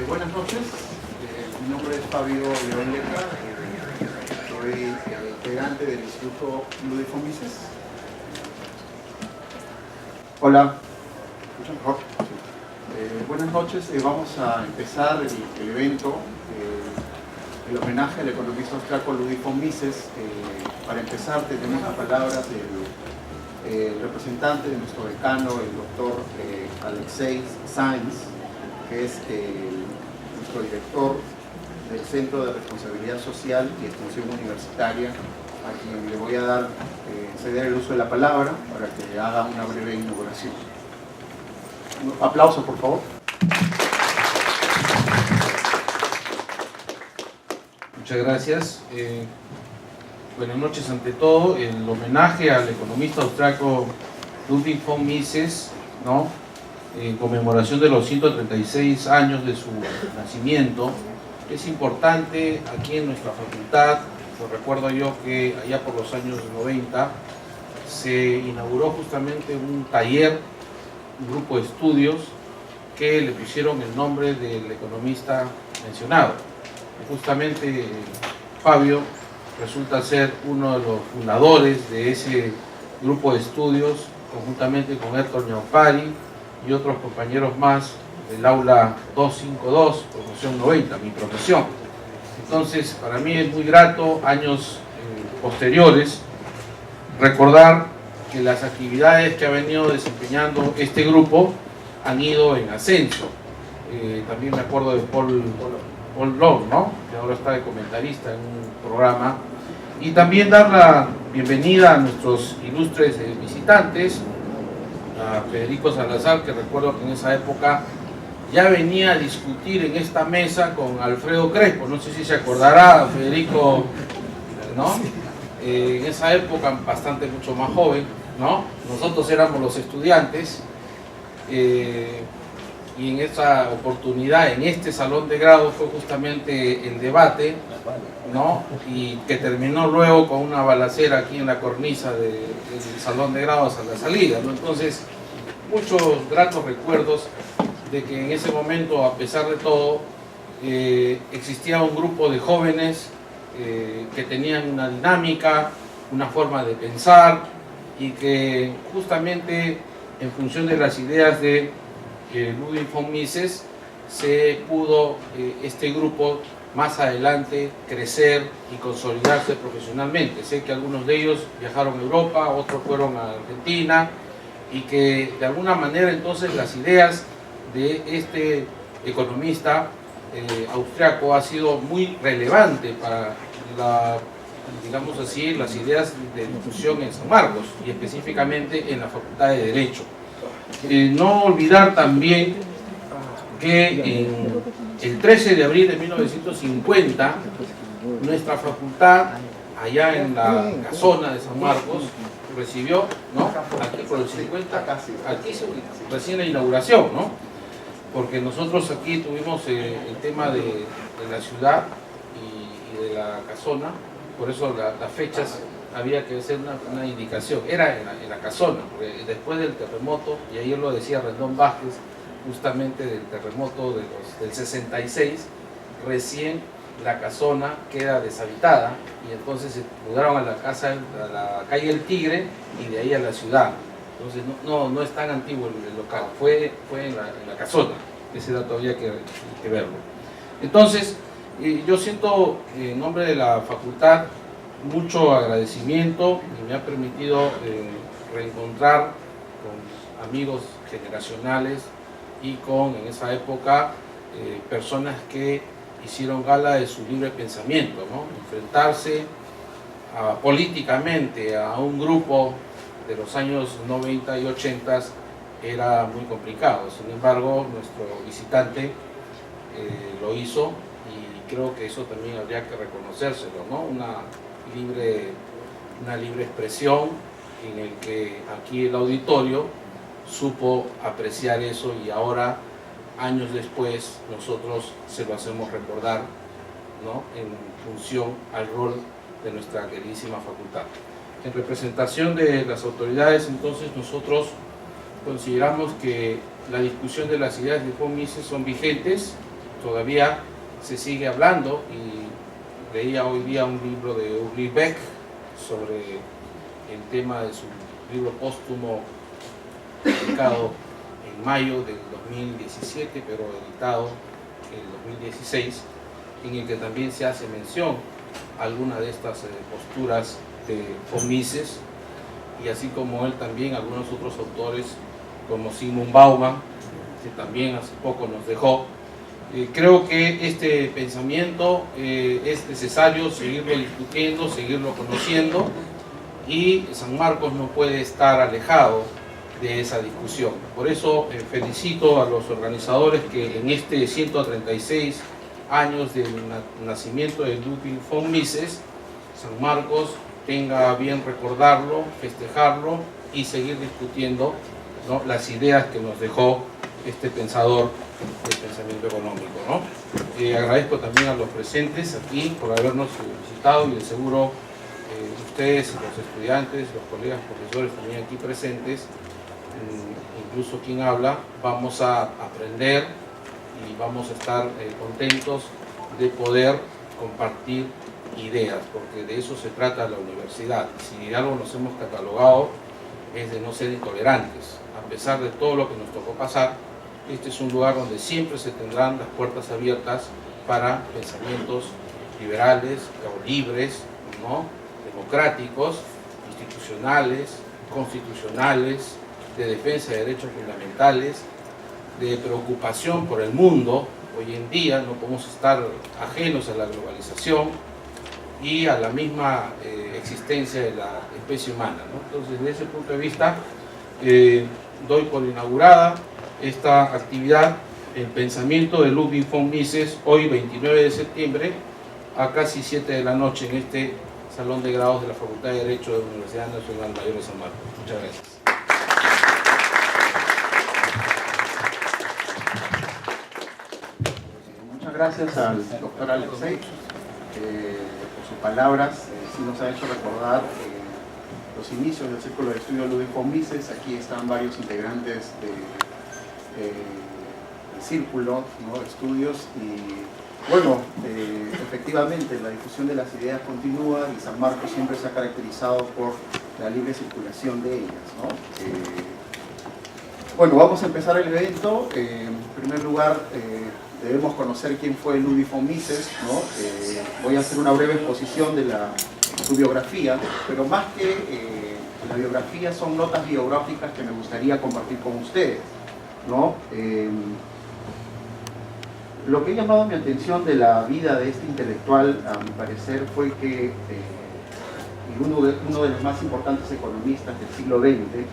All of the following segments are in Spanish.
Buenas noches, mi nombre es Fabio León Leca, soy integrante del Instituto Ludwig Mises. Hola, ¿me escuchan mejor? Buenas noches, vamos a empezar el evento, el homenaje al economista austriaco Ludwig von Mises. Para empezar tenemos las palabras del representante de nuestro decano, el doctor Alexei Sainz, que es nuestro director del Centro de Responsabilidad Social y Extensión Universitaria, a quien le voy a ceder el uso de la palabra para que haga una breve inauguración. Un aplauso, por favor. Muchas gracias. Buenas noches ante todo. El homenaje al economista austriaco Ludwig von Mises, ¿no?, en conmemoración de los 136 años de su nacimiento, es importante aquí en nuestra facultad. Pues recuerdo yo que allá por los años 90 se inauguró justamente un taller, un grupo de estudios que le pusieron el nombre del economista mencionado. Y justamente Fabio resulta ser uno de los fundadores de ese grupo de estudios, conjuntamente con Héctor Ñaupari y otros compañeros más del aula 252, promoción 90, mi profesión. Entonces, para mí es muy grato, años posteriores, recordar que las actividades que ha venido desempeñando este grupo han ido en ascenso. También me acuerdo de Paul Long, ¿no?, que ahora está de comentarista en un programa. Y también dar la bienvenida a nuestros ilustres visitantes, a Federico Salazar, que recuerdo que en esa época ya venía a discutir en esta mesa con Alfredo Crespo. No sé si se acordará, Federico, ¿no? En esa época bastante mucho más joven, ¿no? Nosotros éramos los estudiantes, y en esa oportunidad, en este salón de grado, fue justamente el debate, ¿no?, y que terminó luego con una balacera aquí en la cornisa del salón de grados a la salida, ¿no? Entonces, muchos gratos recuerdos de que en ese momento, a pesar de todo, existía un grupo de jóvenes que tenían una dinámica, una forma de pensar, y que justamente en función de las ideas de Ludwig von Mises se pudo este grupo más adelante crecer y consolidarse profesionalmente. Sé que algunos de ellos viajaron a Europa, otros fueron a Argentina, y que de alguna manera entonces las ideas de este economista austriaco ha sido muy relevante para digamos así, las ideas de difusión en San Marcos y específicamente en la Facultad de Derecho. No olvidar también que el 13 de abril de 1950 nuestra facultad, allá en la casona de San Marcos, recibió, ¿no?, aquí por el 50, aquí recién la inauguración, ¿no?, porque nosotros aquí tuvimos el tema de la ciudad y de la casona. Por eso las fechas había que hacer una indicación, era en la casona, porque después del terremoto, y ayer lo decía Rendón Vázquez, justamente del terremoto del 66, recién la casona queda deshabitada, y entonces se mudaron a la calle El Tigre, y de ahí a la ciudad. Entonces no es tan antiguo el local, fue en la casona. Ese dato había que verlo. Entonces, yo siento en nombre de la facultad mucho agradecimiento, y me ha permitido reencontrar con amigos generacionales y con, en esa época, personas que hicieron gala de su libre pensamiento, ¿no? Enfrentarse políticamente a un grupo de los años 90 y 80 era muy complicado. Sin embargo, nuestro visitante lo hizo, y creo que eso también habría que reconocérselo, ¿no? Una libre expresión en el que aquí el auditorio supo apreciar eso, y ahora, años después, nosotros se lo hacemos recordar, ¿no?, en función al rol de nuestra queridísima facultad. En representación de las autoridades, entonces, nosotros consideramos que la discusión de las ideas de von Mises son vigentes, todavía se sigue hablando, y leía hoy día un libro de Ulrich Beck sobre el tema de su libro póstumo publicado en mayo del 2017, pero editado en el 2016, en el que también se hace mención a alguna de estas posturas de von Mises, y así como él también algunos otros autores como Zygmunt Bauman, que también hace poco nos dejó. Creo que este pensamiento es necesario seguirlo discutiendo, seguirlo conociendo, y San Marcos no puede estar alejado de esa discusión. Por eso felicito a los organizadores que en este 136 años del nacimiento de Ludwig von Mises, San Marcos tenga bien recordarlo, festejarlo y seguir discutiendo, ¿no?, las ideas que nos dejó este pensador del pensamiento económico, ¿no? Agradezco también a los presentes aquí por habernos visitado, y de seguro ustedes, los estudiantes, los colegas profesores también aquí presentes, incluso quien habla, vamos a aprender y vamos a estar contentos de poder compartir ideas, porque de eso se trata la universidad. Si algo nos hemos catalogado es de no ser intolerantes. A pesar de todo lo que nos tocó pasar, este es un lugar donde siempre se tendrán las puertas abiertas para pensamientos liberales o libres, ¿no?, democráticos, institucionales, constitucionales, de defensa de derechos fundamentales, de preocupación por el mundo. Hoy en día no podemos estar ajenos a la globalización y a la misma existencia de la especie humana, ¿no? Entonces, desde ese punto de vista, doy por inaugurada esta actividad, el pensamiento de Ludwig von Mises, hoy 29 de septiembre, a casi 7 de la noche, en este Salón de Grados de la Facultad de Derecho de la Universidad Nacional Mayor de San Marcos. Muchas gracias. Muchas gracias al doctor Alexei por sus palabras. Sí nos ha hecho recordar los inicios del Círculo de Estudio Ludwig von Mises. Aquí están varios integrantes del círculo, ¿no?, de estudios, y bueno, efectivamente la difusión de las ideas continúa, y San Marcos siempre se ha caracterizado por la libre circulación de ellas, ¿no? Bueno, vamos a empezar el evento. En primer lugar, debemos conocer quién fue Ludwig von Mises, ¿no? Voy a hacer una breve exposición de su biografía, pero más que la biografía son notas biográficas que me gustaría compartir con ustedes, ¿no? Lo que ha llamado mi atención de la vida de este intelectual, a mi parecer, fue que uno de los más importantes economistas del siglo XX,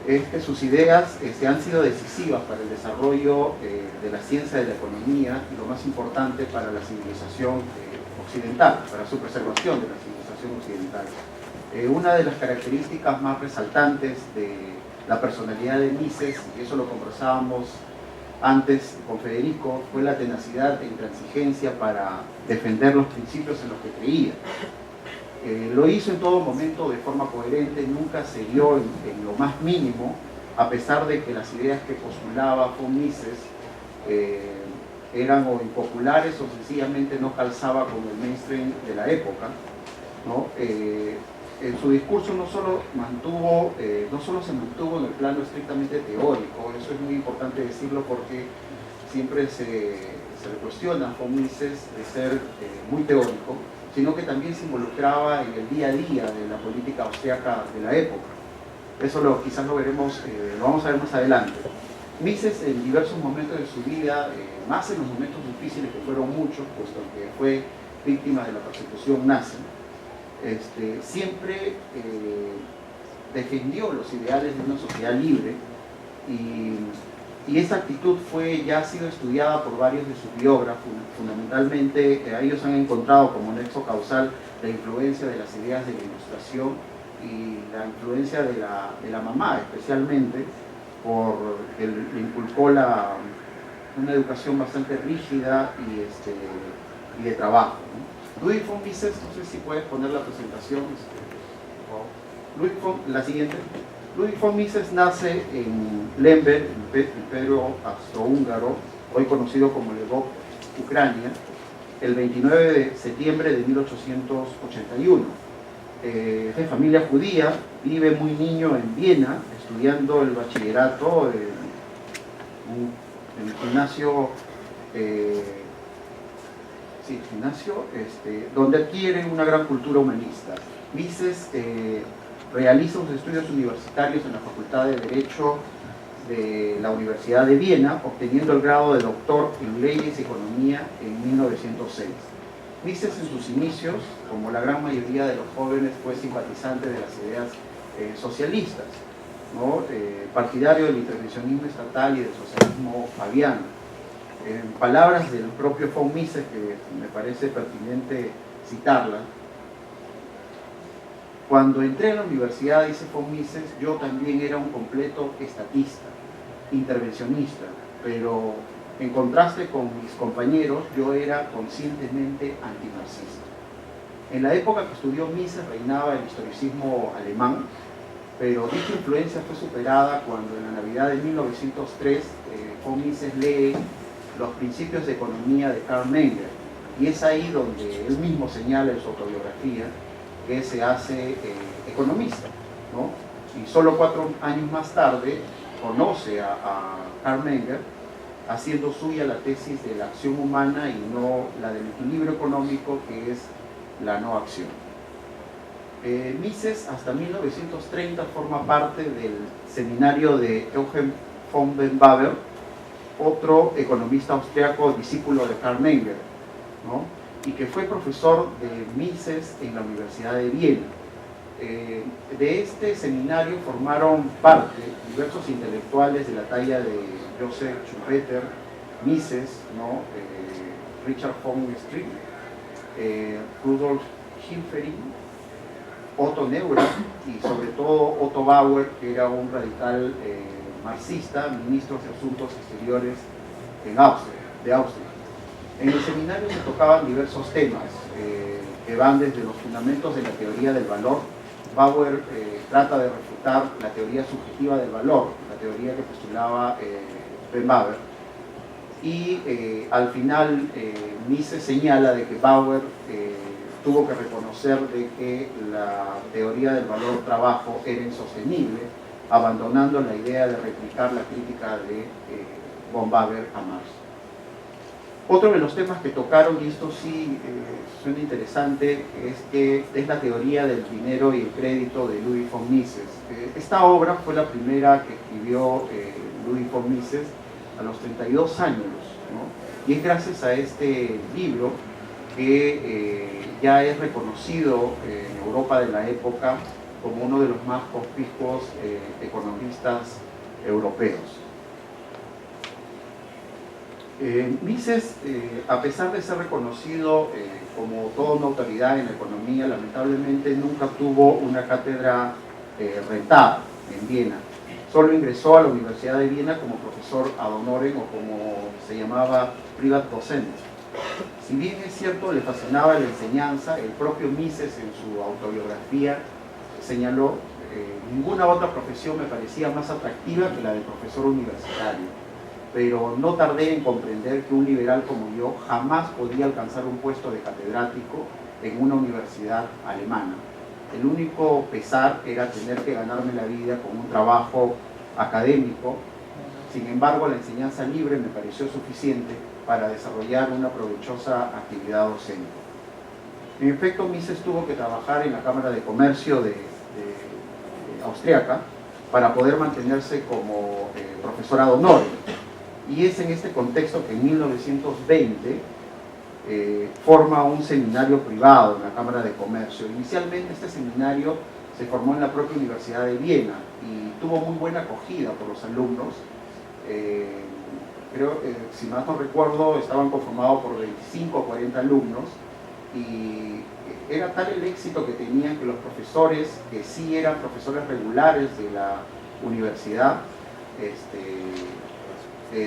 es que sus ideas han sido decisivas para el desarrollo de la ciencia de la economía, y lo más importante, para la civilización occidental, para su preservación de la civilización occidental. Una de las características más resaltantes de la personalidad de Mises, y eso lo conversábamos antes con Federico, fue la tenacidad e intransigencia para defender los principios en los que creía. Lo hizo en todo momento de forma coherente, nunca cedió en lo más mínimo, a pesar de que las ideas que postulaba von Mises eran o impopulares o sencillamente no calzaba con el mainstream de la época, ¿no? En su discurso no solo se mantuvo en el plano estrictamente teórico, eso es muy importante decirlo, porque siempre se le cuestiona a von Mises de ser muy teórico, sino que también se involucraba en el día a día de la política austríaca de la época. Eso quizás lo vamos a ver más adelante. Mises, en diversos momentos de su vida, más en los momentos difíciles, que fueron muchos, puesto que fue víctima de la persecución nazi, siempre defendió los ideales de una sociedad libre, y esa actitud ya ha sido estudiada por varios de sus biógrafos. Fundamentalmente, ellos han encontrado como nexo causal la influencia de las ideas de la Ilustración y la influencia de la mamá, especialmente, porque le inculcó una educación bastante rígida y de trabajo, ¿no? Ludwig von Mises, no sé si puedes poner la presentación. La siguiente. Ludwig von Mises nace en Lemberg, el Imperio Austrohúngaro, hoy conocido como Lvov, Ucrania, el 29 de septiembre de 1881. De familia judía, vive muy niño en Viena, estudiando el bachillerato en el gimnasio, donde adquiere una gran cultura humanista. Mises realiza sus estudios universitarios en la Facultad de Derecho de la Universidad de Viena, obteniendo el grado de doctor en Leyes y Economía en 1906. Mises en sus inicios, como la gran mayoría de los jóvenes, fue simpatizante de las ideas socialistas, ¿no? Partidario del intervencionismo estatal y del socialismo fabiano. En palabras del propio von Mises, que me parece pertinente citarla, cuando entré en la universidad, dice von Mises, yo también era un completo estatista, intervencionista, pero en contraste con mis compañeros, yo era conscientemente antimarxista. En la época que estudió Mises reinaba el historicismo alemán, pero dicha influencia fue superada cuando en la Navidad de 1903 von Mises lee Los principios de economía de Karl Menger, y es ahí donde él mismo señala en su autobiografía que se hace economista, ¿no? Y solo 4 años más tarde conoce a Karl Menger, haciendo suya la tesis de la acción humana y no la del equilibrio económico, que es la no acción. Mises hasta 1930 forma parte del seminario de Eugen von Bellwaber, otro economista austriaco discípulo de Karl Menger, ¿no? Y que fue profesor de Mises en la Universidad de Viena. De este seminario formaron parte diversos intelectuales de la talla de Joseph Schumpeter, Mises, ¿no? Richard von Strick, Rudolf Hilferding, Otto Neurath y sobre todo Otto Bauer, que era un radical marxista, ministro de Asuntos Exteriores de Austria. En el seminario se tocaban diversos temas que van desde los fundamentos de la teoría del valor. Bauer trata de refutar la teoría subjetiva del valor, la teoría que postulaba Bellwaber, y al final Mises señala de que Bauer tuvo que reconocer de que la teoría del valor trabajo era insostenible, abandonando la idea de replicar la crítica de von Bauer a Marx. Otro de los temas que tocaron, y esto sí suena interesante, es la teoría del dinero y el crédito de Ludwig von Mises. Esta obra fue la primera que escribió Ludwig von Mises a los 32 años, ¿no? Y es gracias a este libro que ya es reconocido en Europa de la época como uno de los más conspicuos economistas europeos. Mises, a pesar de ser reconocido como toda una autoridad en la economía, lamentablemente nunca tuvo una cátedra rentada en Viena. Solo ingresó a la Universidad de Viena como profesor ad honorem, o como se llamaba, Privatdozent. Si bien es cierto, le fascinaba la enseñanza, el propio Mises en su autobiografía señaló: ninguna otra profesión me parecía más atractiva que la de profesor universitario, pero no tardé en comprender que un liberal como yo jamás podía alcanzar un puesto de catedrático en una universidad alemana. El único pesar era tener que ganarme la vida con un trabajo académico. Sin embargo, la enseñanza libre me pareció suficiente para desarrollar una provechosa actividad docente. En efecto, Mises tuvo que trabajar en la Cámara de Comercio de austriaca para poder mantenerse como profesor ad honorem. Y es en este contexto que en 1920 forma un seminario privado en la Cámara de Comercio. Inicialmente este seminario se formó en la propia Universidad de Viena y tuvo muy buena acogida por los alumnos. Creo, si más no recuerdo, estaban conformados por 25 o 40 alumnos, y era tal el éxito que tenían que los profesores, que sí eran profesores regulares de la universidad,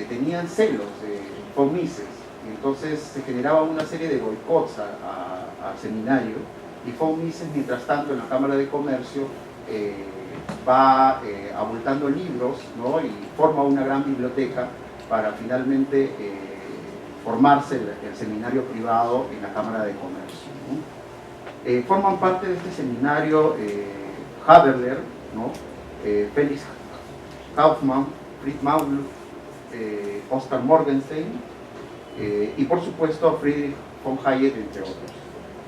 tenían celos de von Mises. Entonces se generaba una serie de boicots al seminario, y von Mises, mientras tanto, en la Cámara de Comercio, va abultando libros, ¿no? Y forma una gran biblioteca para finalmente formarse el seminario privado en la Cámara de Comercio, ¿no? Forman parte de este seminario Haberler, ¿no? Felix Kaufmann, Fritz Mauglund, Oscar Morgenstern y por supuesto Friedrich von Hayek, entre otros,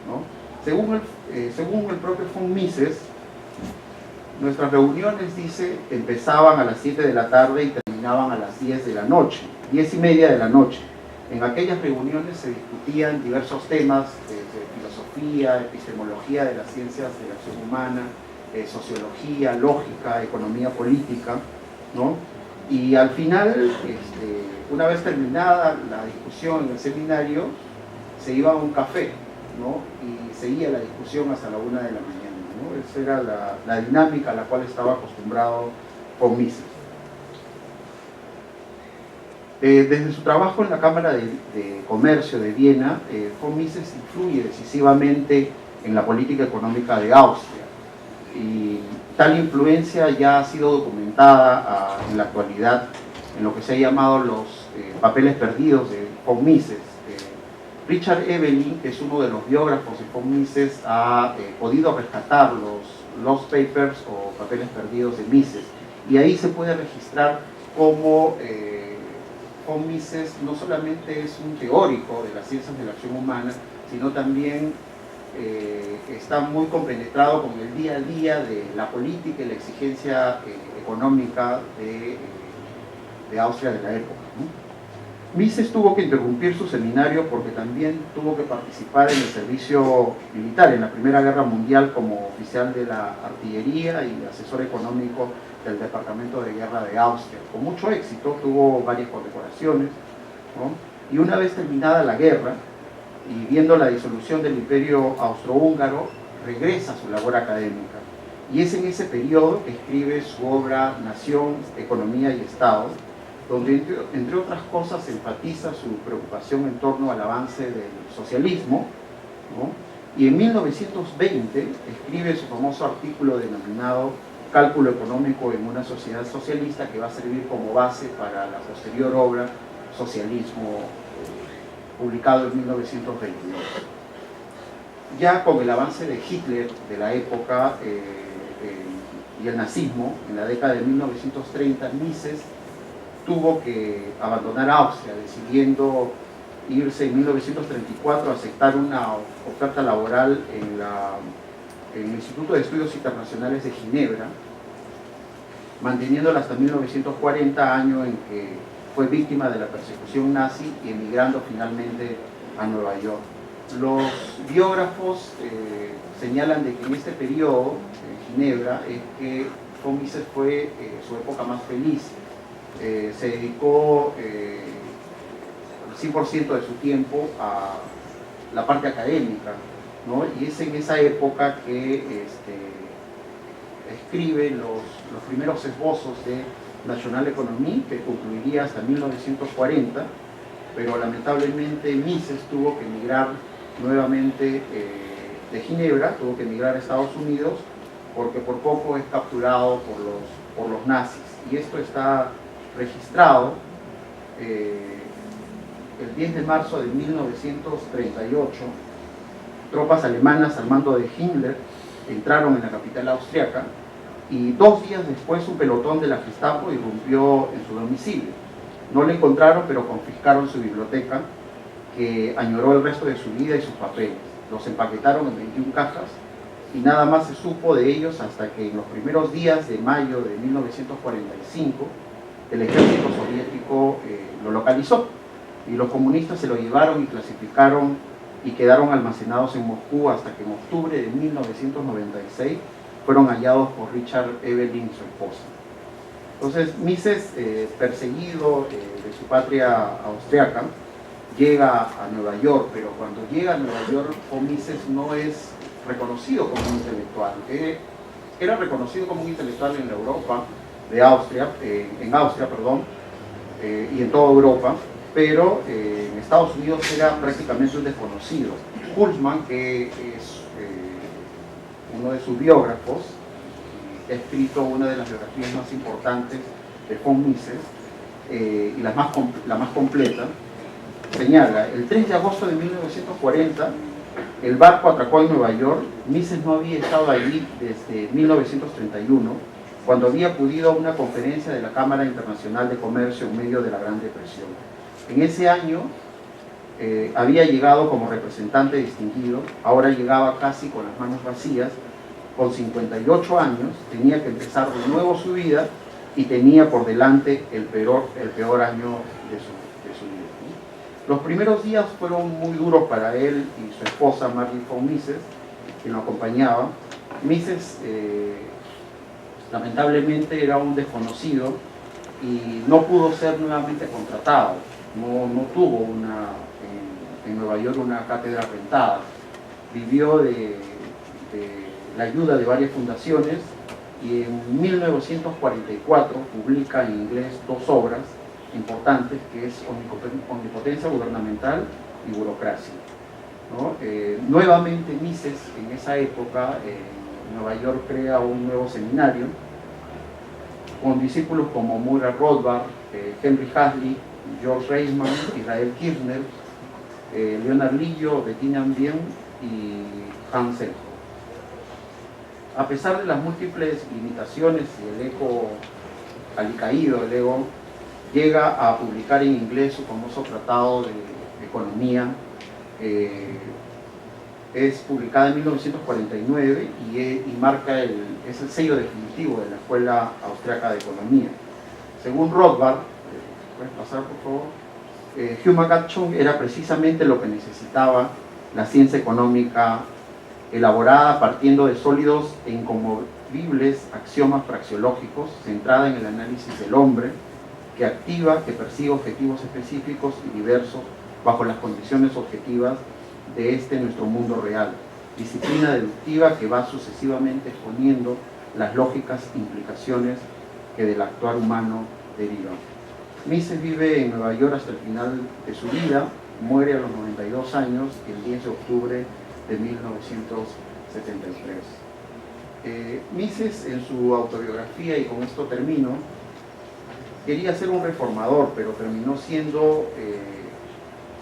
¿no? Según el propio von Mises, nuestras reuniones, dice, empezaban a las 7 de la tarde y terminaban a las 10 de la noche, 10:30 de la noche. En aquellas reuniones se discutían diversos temas de filosofía, epistemología de las ciencias de la acción humana, sociología, lógica, economía política, ¿no? Y al final, una vez terminada la discusión en el seminario, se iba a un café, ¿no? Y seguía la discusión hasta la 1 de la mañana, ¿no? Esa era la dinámica a la cual estaba acostumbrado von Mises. Desde su trabajo en la Cámara de Comercio de Viena, von Mises influye decisivamente en la política económica de Austria. Y tal influencia ya ha sido documentada en la actualidad en lo que se ha llamado los papeles perdidos de von Mises. Richard Evelyn, que es uno de los biógrafos de von Mises, ha podido rescatar los Lost Papers o papeles perdidos de Mises, y ahí se puede registrar cómo von Mises no solamente es un teórico de las ciencias de la acción humana, sino también está muy compenetrado con el día a día de la política y la exigencia económica de Austria de la época, ¿no? Mises tuvo que interrumpir su seminario porque también tuvo que participar en el servicio militar en la Primera Guerra Mundial como oficial de la artillería y asesor económico del Departamento de Guerra de Austria. Con mucho éxito, tuvo varias condecoraciones, ¿no? Y una vez terminada la guerra y viendo la disolución del Imperio Austrohúngaro, regresa a su labor académica. Y es en ese periodo que escribe su obra Nación, Economía y Estado, donde entre otras cosas enfatiza su preocupación en torno al avance del socialismo, ¿no? Y en 1920 escribe su famoso artículo denominado Cálculo económico en una sociedad socialista, que va a servir como base para la posterior obra Socialismo, publicado en 1922. Ya con el avance de Hitler de la época y el nazismo, en la década de 1930, Mises tuvo que abandonar Austria, decidiendo irse en 1934 a aceptar una oferta laboral en el Instituto de Estudios Internacionales de Ginebra, manteniéndola hasta 1940, año en que fue víctima de la persecución nazi y emigrando finalmente a Nueva York. Los biógrafos señalan de que en este periodo, en Ginebra, es que von Mises fue su época más feliz. Se dedicó el 100% de su tiempo a la parte académica, ¿no? Y es en esa época que escribe los primeros esbozos de National Economy, que concluiría hasta 1940, pero lamentablemente Mises tuvo que emigrar nuevamente de Ginebra, tuvo que emigrar a Estados Unidos, porque por poco es capturado por los nazis. Y esto está registrado el 10 de marzo de 1938. Tropas alemanas al mando de Himmler entraron en la capital austriaca y 2 días después un pelotón de la Gestapo irrumpió en su domicilio. No le encontraron, pero confiscaron su biblioteca, que añoró el resto de su vida y sus papeles. Los empaquetaron en 21 cajas y nada más se supo de ellos hasta que en los primeros días de mayo de 1945 el ejército soviético lo localizó y los comunistas se lo llevaron y clasificaron y quedaron almacenados en Moscú hasta que en octubre de 1996 fueron hallados por Richard Evelyn, su esposa. Entonces Mises, perseguido de su patria austriaca, llega a Nueva York, pero cuando llega a Nueva York, von Mises no es reconocido como un intelectual. Era reconocido como un intelectual en la Europa de Austria, en Austria, perdón, y en toda Europa, pero en Estados Unidos era prácticamente un desconocido. Hulsman, que es uno de sus biógrafos, ha escrito una de las biografías más importantes de von Mises, y la más completa, señala: el 3 de agosto de 1940, el barco atracó en Nueva York. Mises no había estado allí desde 1931, cuando había acudido a una conferencia de la Cámara Internacional de Comercio en medio de la Gran Depresión. En ese año había llegado como representante distinguido, ahora llegaba casi con las manos vacías. Con 58 años tenía que empezar de nuevo su vida y tenía por delante el peor año de su vida. Los primeros días fueron muy duros para él y su esposa Margit von Mises, quien lo acompañaba. Mises lamentablemente era un desconocido y no pudo ser nuevamente contratado. No tuvo en Nueva York una cátedra rentada. Vivió de la ayuda de varias fundaciones y en 1944 publica en inglés 2 obras importantes, que es Omnipotencia Gubernamental y Burocracia, ¿no? Nuevamente Mises en esa época en Nueva York crea un nuevo seminario con discípulos como Murray Rothbard, Henry Hadley, George Reisman, Israel Kirchner, Leonard Lillo, Bettina Ambien y Hans Selkow. A pesar de las múltiples limitaciones y el eco alicaído del ego, llega a publicar en inglés su famoso tratado de economía. Es publicada en 1949 y marca es el sello definitivo de la Escuela Austriaca de Economía. Según Rothbard, ¿puedes pasar por favor? Hume-Gatschung era precisamente lo que necesitaba la ciencia económica, elaborada partiendo de sólidos e inconmovibles axiomas praxeológicos, centrada en el análisis del hombre, que activa, que persigue objetivos específicos y diversos bajo las condiciones objetivas de nuestro mundo real. Disciplina deductiva que va sucesivamente exponiendo las lógicas implicaciones que del actuar humano derivan. Mises vive en Nueva York hasta el final de su vida, muere a los 92 años el 10 de octubre de 1973. Mises, en su autobiografía, y con esto termino, quería ser un reformador, pero terminó siendo,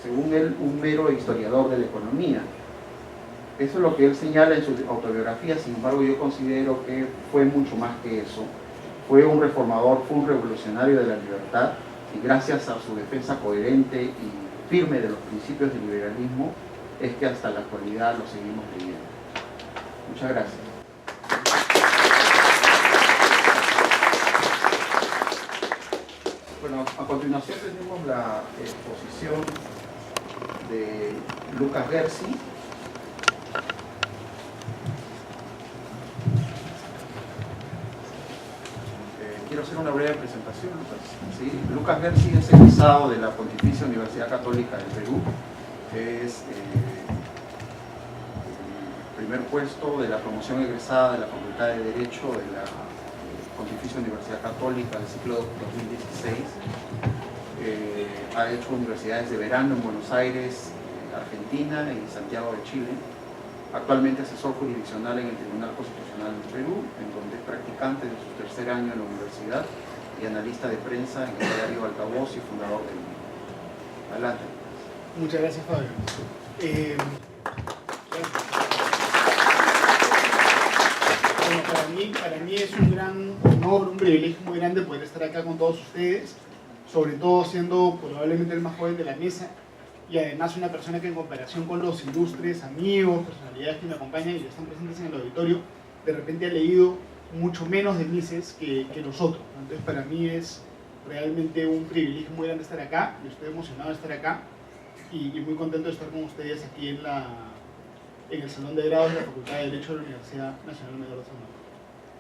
según él, un mero historiador de la economía. Eso es lo que él señala en su autobiografía. Sin embargo, yo considero que fue mucho más que eso. Fue un reformador, fue un revolucionario de la libertad, y gracias a su defensa coherente y firme de los principios del liberalismo es que hasta la actualidad lo seguimos leyendo. Muchas gracias. Bueno, a continuación tenemos la exposición de Lucas Gersi. Quiero hacer una breve presentación. ¿Sí? Lucas Gersi es egresado de la Pontificia Universidad Católica del Perú. Es el primer puesto de la promoción egresada de la Facultad de Derecho de la Pontificia Universidad Católica del ciclo 2016. Ha hecho universidades de verano en Buenos Aires, Argentina y Santiago de Chile. Actualmente asesor jurisdiccional en el Tribunal Constitucional del Perú, en donde es practicante de su tercer año en la universidad y analista de prensa en el diario Altavoz y fundador del mismo. Adelante. Muchas gracias, Fabio. Bueno, para mí es un gran honor, un privilegio muy grande poder estar acá con todos ustedes, sobre todo siendo probablemente el más joven de la mesa y además una persona que en comparación con los ilustres amigos, personalidades que me acompañan y que están presentes en el auditorio, de repente ha leído mucho menos de Mises que nosotros. Entonces para mí es realmente un privilegio muy grande estar acá. Yo estoy emocionado de estar acá y muy contento de estar con ustedes aquí en el Salón de Grados de la Facultad de Derecho de la Universidad Nacional Mayor de San Marcos.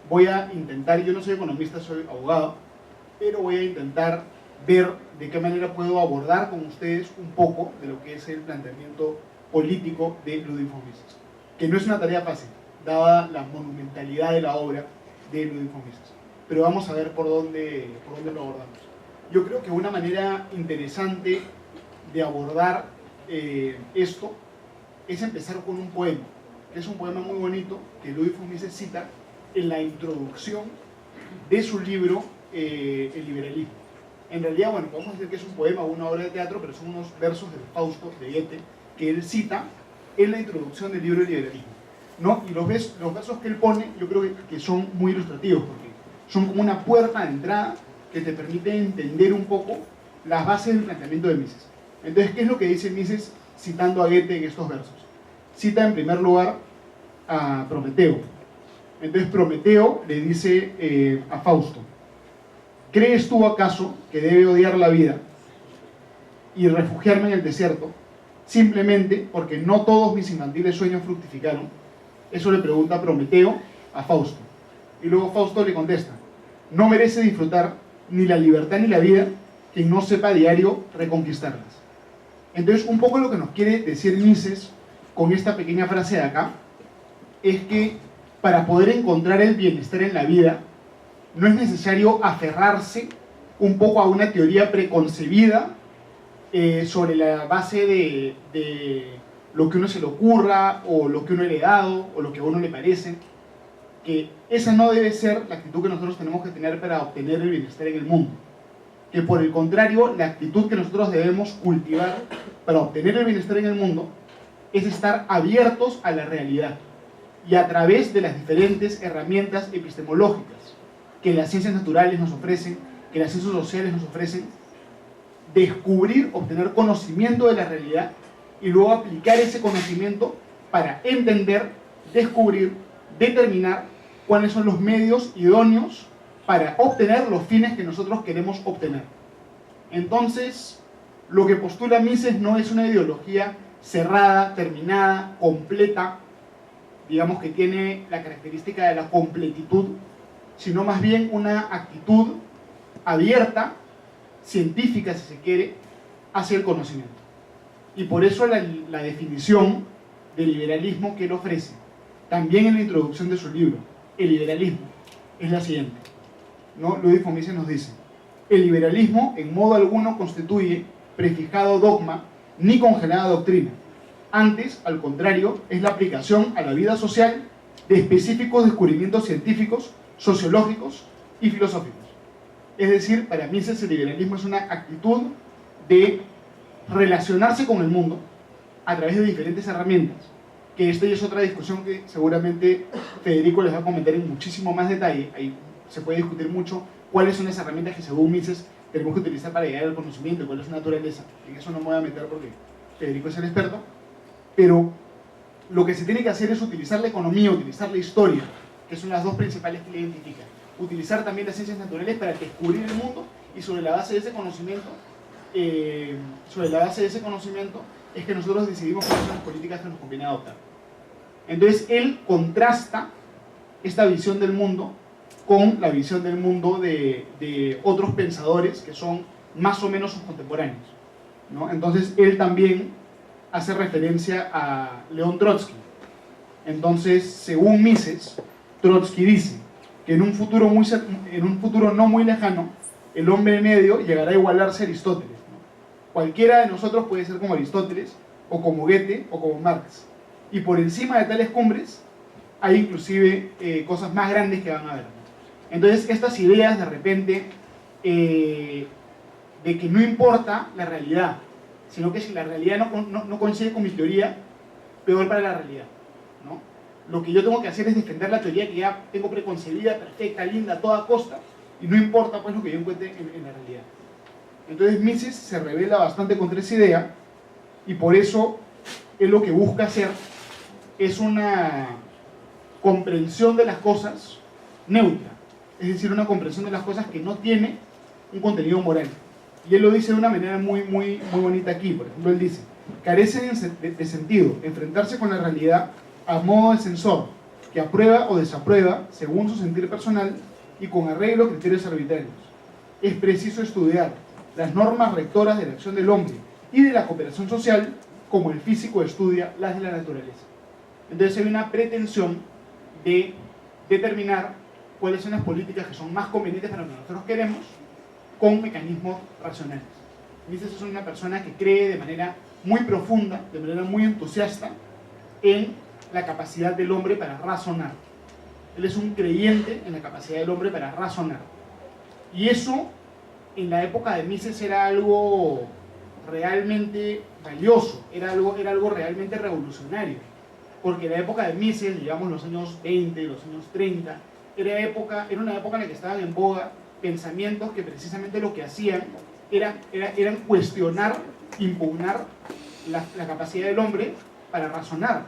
Voy a intentar, yo no soy economista, soy abogado, pero voy a intentar ver de qué manera puedo abordar con ustedes un poco de lo que es el planteamiento político de Ludwig von Mises, que no es una tarea fácil, dada la monumentalidad de la obra de Ludwig von Mises. Pero vamos a ver por dónde lo abordamos. Yo creo que una manera interesante de abordar esto es empezar con un poema, que es un poema muy bonito que Louis von Mises cita en la introducción de su libro El liberalismo. En realidad, bueno, podemos decir que es un poema o una obra de teatro, pero son unos versos del Fausto de Goethe que él cita en la introducción del libro El liberalismo, ¿no? Y los versos que él pone, yo creo que son muy ilustrativos, porque son como una puerta de entrada que te permite entender un poco las bases del planteamiento de Mises. Entonces, ¿qué es lo que dice Mises citando a Goethe en estos versos? Cita en primer lugar a Prometeo. Entonces Prometeo le dice a Fausto: ¿crees tú acaso que debe odiar la vida y refugiarme en el desierto simplemente porque no todos mis infantiles sueños fructificaron? Eso le pregunta Prometeo a Fausto. Y luego Fausto le contesta: no merece disfrutar ni la libertad ni la vida quien no sepa a diario reconquistarlas. Entonces, un poco lo que nos quiere decir Mises con esta pequeña frase de acá es que para poder encontrar el bienestar en la vida no es necesario aferrarse un poco a una teoría preconcebida sobre la base de lo que a uno se le ocurra o lo que uno ha heredado o lo que a uno le parece, que esa no debe ser la actitud que nosotros tenemos que tener para obtener el bienestar en el mundo, que por el contrario, la actitud que nosotros debemos cultivar para obtener el bienestar en el mundo es estar abiertos a la realidad y a través de las diferentes herramientas epistemológicas que las ciencias naturales nos ofrecen, que las ciencias sociales nos ofrecen, descubrir, obtener conocimiento de la realidad y luego aplicar ese conocimiento para entender, descubrir, determinar cuáles son los medios idóneos para obtener los fines que nosotros queremos obtener. Entonces, lo que postula Mises no es una ideología cerrada, terminada, completa, digamos que tiene la característica de la completitud, sino más bien una actitud abierta, científica si se quiere, hacia el conocimiento. Y por eso la definición de liberalismo que él ofrece, también en la introducción de su libro, El liberalismo, es la siguiente, ¿no? Louis von Mises nos dice: el liberalismo en modo alguno constituye prefijado dogma ni congelada doctrina. Antes, al contrario, es la aplicación a la vida social de específicos descubrimientos científicos, sociológicos y filosóficos. Es decir, para Mises el liberalismo es una actitud de relacionarse con el mundo a través de diferentes herramientas, que esta ya es otra discusión que seguramente Federico les va a comentar en muchísimo más detalle. Ahí se puede discutir mucho cuáles son las herramientas que según Mises tenemos que utilizar para llegar al conocimiento, cuál es su naturaleza. En eso no me voy a meter porque Federico es el experto, pero lo que se tiene que hacer es utilizar la economía, utilizar la historia, que son las dos principales que le identifican. Utilizar también las ciencias naturales para descubrir el mundo y sobre la base de ese conocimiento, es que nosotros decidimos cuáles son las políticas que nos conviene adoptar. Entonces él contrasta esta visión del mundo con la visión del mundo de otros pensadores que son más o menos sus contemporáneos, ¿no? Entonces él también hace referencia a León Trotsky. Entonces, según Mises, Trotsky dice que en un futuro no muy lejano, el hombre medio llegará a igualarse a Aristóteles, ¿no? Cualquiera de nosotros puede ser como Aristóteles, o como Goethe, o como Marx. Y por encima de tales cumbres, hay inclusive cosas más grandes que van a haber, ¿no? Entonces, estas ideas de repente de que no importa la realidad, sino que si la realidad no coincide con mi teoría, peor para la realidad, ¿no? Lo que yo tengo que hacer es defender la teoría que ya tengo preconcebida, perfecta, linda, a toda costa, y no importa pues lo que yo encuentre en la realidad. Entonces Mises se revela bastante contra esa idea, y por eso él lo que busca hacer es una comprensión de las cosas neutra, es decir, una comprensión de las cosas que no tiene un contenido moral. Y él lo dice de una manera muy bonita aquí. Por ejemplo, él dice: carece de sentido enfrentarse con la realidad a modo de censor, que aprueba o desaprueba según su sentir personal y con arreglo a criterios arbitrarios. Es preciso estudiar las normas rectoras de la acción del hombre y de la cooperación social como el físico estudia las de la naturaleza. Entonces hay una pretensión de determinar cuáles son las políticas que son más convenientes para lo que nosotros queremos con mecanismos racionales. Mises es una persona que cree de manera muy profunda, de manera muy entusiasta, en la capacidad del hombre para razonar. Él es un creyente en la capacidad del hombre para razonar. Y eso, en la época de Mises, era algo realmente valioso, era algo realmente revolucionario. Porque en la época de Mises, digamos los años 20, los años 30, era una época en la que estaban en boga pensamientos que precisamente lo que hacían eran cuestionar, impugnar la capacidad del hombre para razonar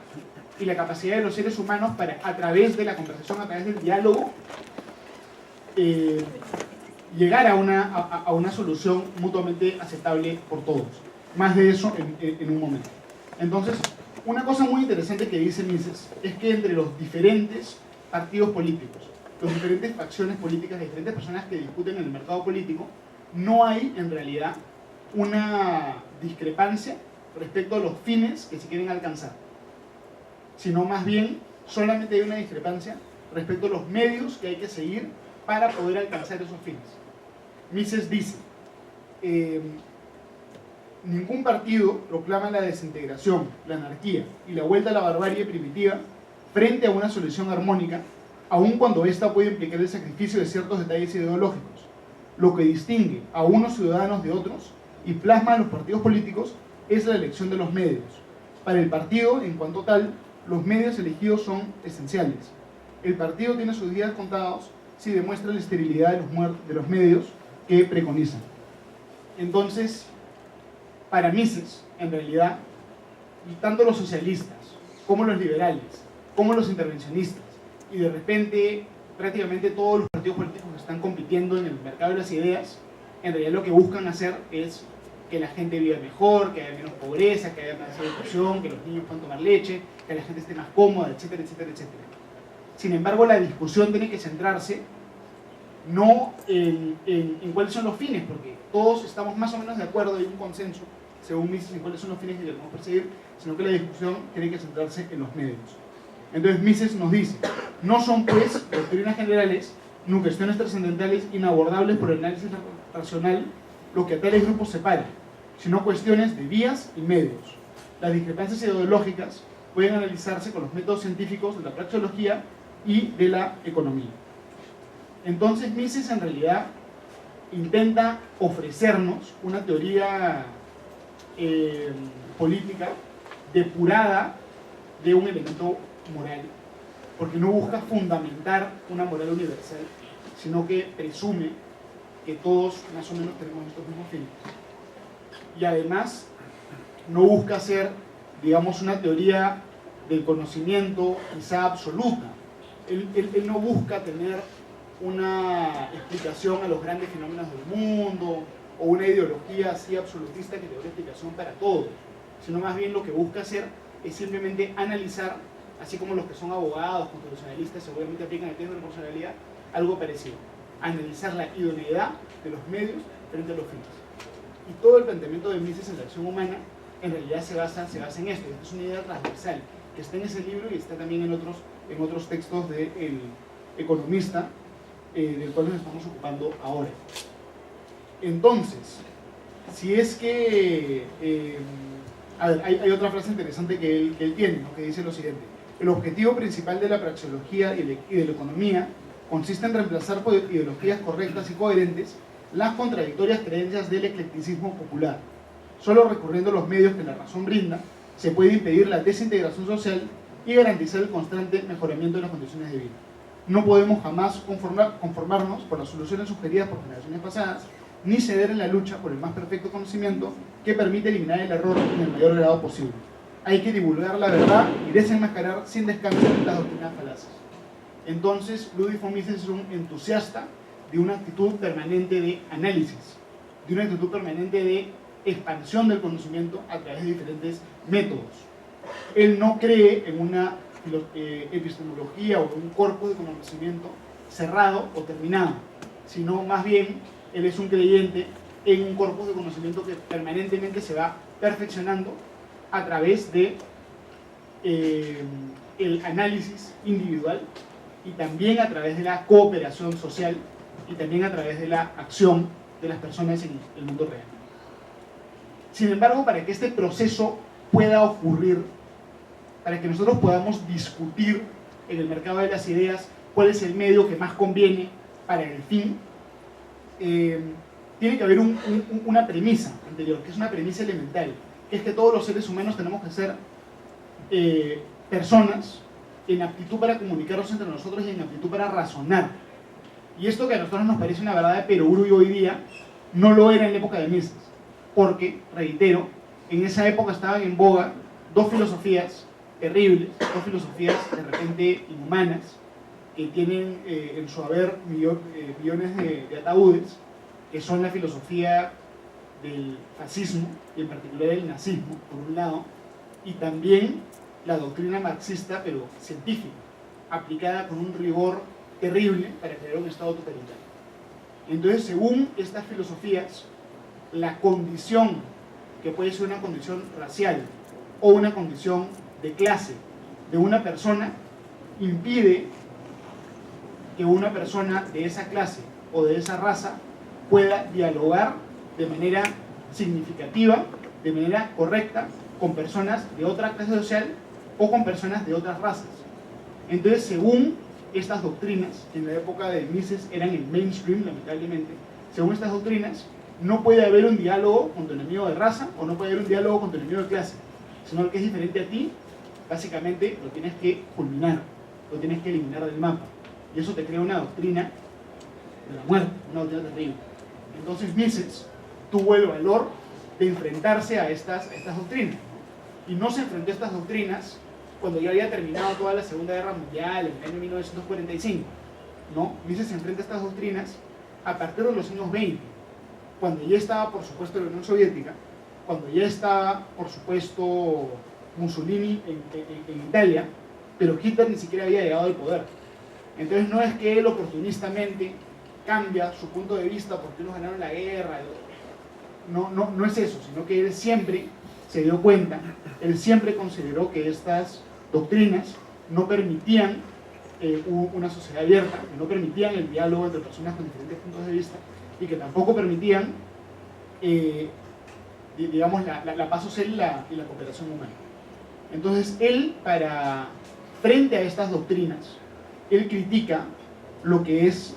y la capacidad de los seres humanos para, a través de la conversación, a través del diálogo, llegar a una solución mutuamente aceptable por todos. Más de eso en un momento. Entonces, una cosa muy interesante que dice Mises es que entre los diferentes partidos políticos, las diferentes facciones políticas, las diferentes personas que discuten en el mercado político, no hay en realidad una discrepancia respecto a los fines que se quieren alcanzar, sino más bien solamente hay una discrepancia respecto a los medios que hay que seguir para poder alcanzar esos fines. Mises dice, ningún partido proclama la desintegración, la anarquía y la vuelta a la barbarie primitiva frente a una solución armónica, aun cuando ésta puede implicar el sacrificio de ciertos detalles ideológicos. Lo que distingue a unos ciudadanos de otros y plasma a los partidos políticos es la elección de los medios. Para el partido, en cuanto tal, los medios elegidos son esenciales. El partido tiene sus días contados si demuestra la esterilidad de los medios que preconizan. Entonces, para Mises, en realidad, tanto los socialistas, como los liberales, como los intervencionistas, y de repente prácticamente todos los partidos políticos que están compitiendo en el mercado de las ideas, en realidad lo que buscan hacer es que la gente viva mejor, que haya menos pobreza, que haya más educación, que los niños puedan tomar leche, que la gente esté más cómoda, etcétera, etcétera, etcétera. Sin embargo, la discusión tiene que centrarse no en cuáles son los fines, porque todos estamos más o menos de acuerdo, hay un consenso, según Mises, en cuáles son los fines que queremos perseguir, sino que la discusión tiene que centrarse en los medios. Entonces Mises nos dice, no son pues doctrinas generales, ni cuestiones trascendentales inabordables por el análisis racional lo que a tales grupos separa, sino cuestiones de vías y medios. Las discrepancias ideológicas pueden analizarse con los métodos científicos de la praxeología y de la economía. Entonces Mises en realidad intenta ofrecernos una teoría política depurada de un elemento moral, porque no busca fundamentar una moral universal, sino que presume que todos más o menos tenemos estos mismos fines. Y además no busca hacer, digamos, una teoría del conocimiento quizá absoluta. Él no busca tener una explicación a los grandes fenómenos del mundo o una ideología así absolutista que te dé una explicación para todo, sino más bien lo que busca hacer es simplemente analizar, así como los que son abogados, constitucionalistas, seguramente aplican el test de proporcionalidad, algo parecido. Analizar la idoneidad de los medios frente a los fines. Y todo el planteamiento de Mises en la acción humana en realidad se basa en esto. Esta es una idea transversal que está en ese libro y está también en otros textos del economista del cual nos estamos ocupando ahora. Entonces, si es que... a ver, hay otra frase interesante que él tiene, ¿no? Que dice lo siguiente: el objetivo principal de la praxeología y de la economía consiste en reemplazar por ideologías correctas y coherentes las contradictorias creencias del eclecticismo popular. Solo recurriendo a los medios que la razón brinda, se puede impedir la desintegración social y garantizar el constante mejoramiento de las condiciones de vida. No podemos jamás conformarnos por las soluciones sugeridas por generaciones pasadas, ni ceder en la lucha por el más perfecto conocimiento que permite eliminar el error en el mayor grado posible. Hay que divulgar la verdad y desenmascarar sin descanso las doctrinas falaces. Entonces, Ludwig von Mises es un entusiasta de una actitud permanente de análisis, de una actitud permanente de expansión del conocimiento a través de diferentes métodos. Él no cree en una epistemología o en un corpus de conocimiento cerrado o terminado, sino más bien él es un creyente en un corpus de conocimiento que permanentemente se va perfeccionando a través de el análisis individual y también a través de la cooperación social y también a través de la acción de las personas en el mundo real. Sin embargo, para que este proceso pueda ocurrir, para que nosotros podamos discutir en el mercado de las ideas cuál es el medio que más conviene para el fin, tiene que haber una premisa anterior, que es una premisa elemental, que es que todos los seres humanos tenemos que ser personas en aptitud para comunicarnos entre nosotros y en aptitud para razonar. Y esto que a nosotros nos parece una verdad de perogrullo hoy día, no lo era en la época de Mises, porque, reitero, en esa época estaban en boga dos filosofías terribles, dos filosofías de repente inhumanas, que tienen en su haber millones de ataúdes, que son la filosofía del fascismo y en particular el nazismo, por un lado, y también la doctrina marxista, pero científica, aplicada con un rigor terrible para crear un Estado totalitario. Entonces, según estas filosofías, la condición, que puede ser una condición racial o una condición de clase de una persona, impide que una persona de esa clase o de esa raza pueda dialogar de manera significativa, de manera correcta, con personas de otra clase social o con personas de otras razas. Entonces, según estas doctrinas, que en la época de Mises eran el mainstream, lamentablemente, según estas doctrinas, no puede haber un diálogo con tu enemigo de raza o no puede haber un diálogo con tu enemigo de clase, sino el que es diferente a ti, básicamente lo tienes que fulminar, lo tienes que eliminar del mapa. Y eso te crea una doctrina de la muerte, una doctrina terrible. Entonces Mises tuvo el valor de enfrentarse a estas doctrinas. Y no se enfrentó a estas doctrinas cuando ya había terminado toda la Segunda Guerra Mundial, en el año 1945. ¿No? Mises se enfrenta a estas doctrinas a partir de los años 20, cuando ya estaba, por supuesto, la Unión Soviética, cuando ya estaba, por supuesto, Mussolini en Italia, pero Hitler ni siquiera había llegado al poder. Entonces no es que él oportunistamente cambia su punto de vista porque unos ganaron la guerra, no es eso, sino que él siempre se dio cuenta, él siempre consideró que estas doctrinas no permitían una sociedad abierta, que no permitían el diálogo entre personas con diferentes puntos de vista y que tampoco permitían, digamos, la paz social y la cooperación humana. Entonces él, frente a estas doctrinas, él critica lo que es...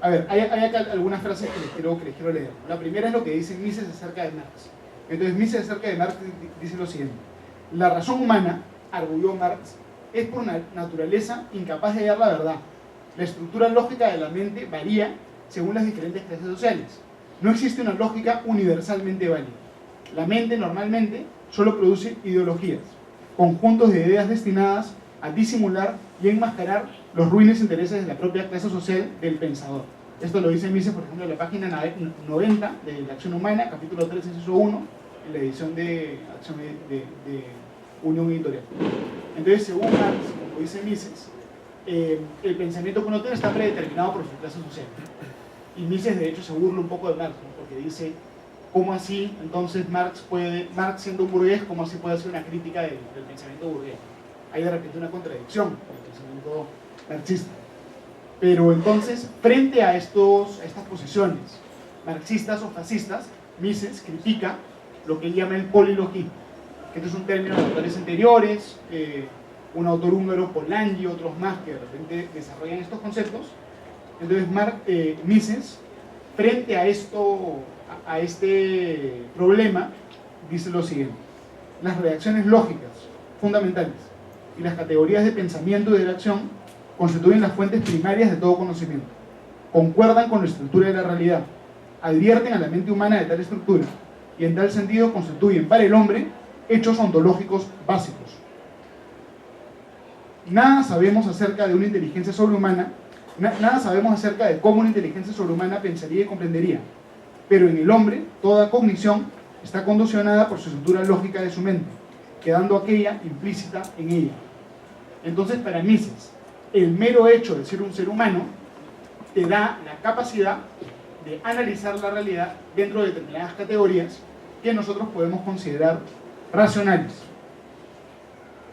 a ver, hay acá algunas frases que les quiero leer. La primera es lo que dice Mises acerca de Marx. Entonces Mises acerca de Marx dice lo siguiente: la razón humana, arguyó Marx, es por naturaleza incapaz de hallar la verdad. La estructura lógica de la mente varía según las diferentes clases sociales. No existe una lógica universalmente válida. La mente normalmente solo produce ideologías, conjuntos de ideas destinadas a disimular y enmascarar los ruines intereses de la propia clase social del pensador. Esto lo dice Mises, por ejemplo, en la página 90 de La Acción Humana, capítulo 3, inciso 1, en la edición de Acción de Unión Editorial. Entonces, según Marx, como dice Mises, el pensamiento que uno tiene está predeterminado por su clase social. Y Mises, de hecho, se burla un poco de Marx, ¿no? Porque dice, ¿cómo así entonces Marx siendo un burgués, cómo así puede hacer una crítica del pensamiento burgués? Hay de repente una contradicción en el pensamiento marxista. Pero entonces, frente a estas posiciones marxistas o fascistas, Mises critica lo que él llama el polilogismo, que este es un término de autores anteriores, un autor húngaro, Polanyi, otros más que de repente desarrollan estos conceptos. Entonces Mises, frente a este problema, dice lo siguiente: las reacciones lógicas fundamentales y las categorías de pensamiento y de la acción constituyen las fuentes primarias de todo conocimiento, concuerdan con la estructura de la realidad, advierten a la mente humana de tal estructura y en tal sentido constituyen para el hombre hechos ontológicos básicos. Nada sabemos acerca de una inteligencia sobrehumana, nada sabemos acerca de cómo una inteligencia sobrehumana pensaría y comprendería, pero en el hombre toda cognición está condicionada por su estructura lógica de su mente, quedando aquella implícita en ella. Entonces, para Mises, el mero hecho de ser un ser humano te da la capacidad de analizar la realidad dentro de determinadas categorías que nosotros podemos considerar racionales.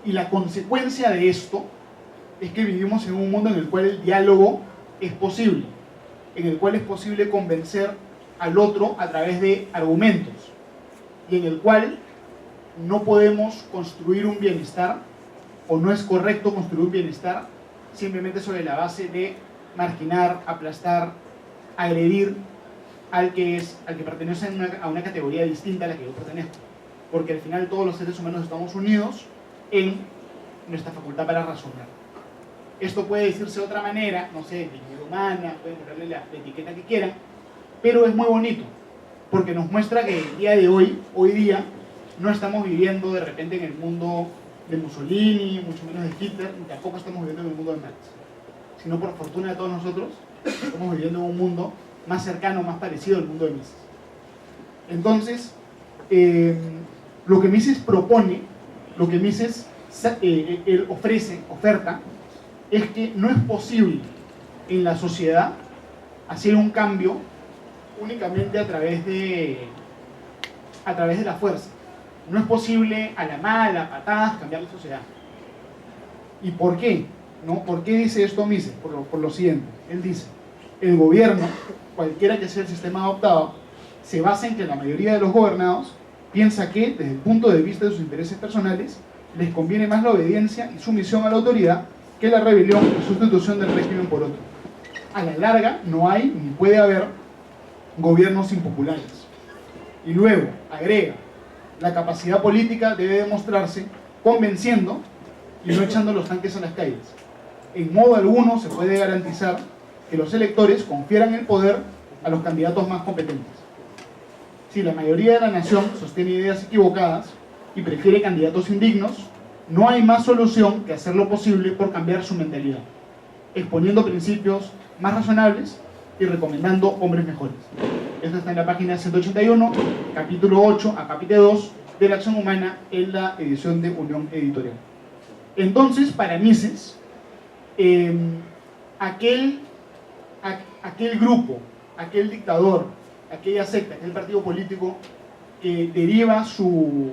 Y la consecuencia de esto es que vivimos en un mundo en el cual el diálogo es posible, en el cual es posible convencer al otro a través de argumentos. y en el cual no podemos construir un bienestar, o no es correcto construir un bienestar simplemente sobre la base de marginar, aplastar, agredir al que pertenece a una categoría distinta a la que yo pertenezco. Porque al final todos los seres humanos estamos unidos en nuestra facultad para razonar. Esto puede decirse de otra manera, no sé, dignidad humana, pueden ponerle la etiqueta que quieran, pero es muy bonito, porque nos muestra que el día de hoy día, no estamos viviendo de repente en el mundo de Mussolini, mucho menos de Hitler, ni tampoco estamos viviendo en el mundo de Marx, sino por fortuna de todos nosotros, estamos viviendo en un mundo más cercano, más parecido al mundo de Mises. Entonces, lo que Mises propone, lo que Mises él oferta, es que no es posible en la sociedad hacer un cambio únicamente a través de la fuerza. No es posible a la mala, a patadas, cambiar la sociedad. ¿Y por qué? ¿No? ¿Por qué dice esto Mises? Por lo siguiente. Él dice, el gobierno, cualquiera que sea el sistema adoptado, se basa en que la mayoría de los gobernados piensa que, desde el punto de vista de sus intereses personales, les conviene más la obediencia y sumisión a la autoridad que la rebelión y sustitución del régimen por otro. A la larga, no hay ni puede haber gobiernos impopulares. Y luego, agrega, la capacidad política debe demostrarse convenciendo y no echando los tanques a las calles. En modo alguno se puede garantizar que los electores confieran el poder a los candidatos más competentes. Si la mayoría de la nación sostiene ideas equivocadas y prefiere candidatos indignos, no hay más solución que hacer lo posible por cambiar su mentalidad, exponiendo principios más razonables y recomendando hombres mejores. Esto está en la página 181, capítulo 8, acápite 2, de la acción humana, en la edición de Unión Editorial. Entonces, para Mises, aquel grupo, aquel dictador, aquella secta, aquel partido político que deriva su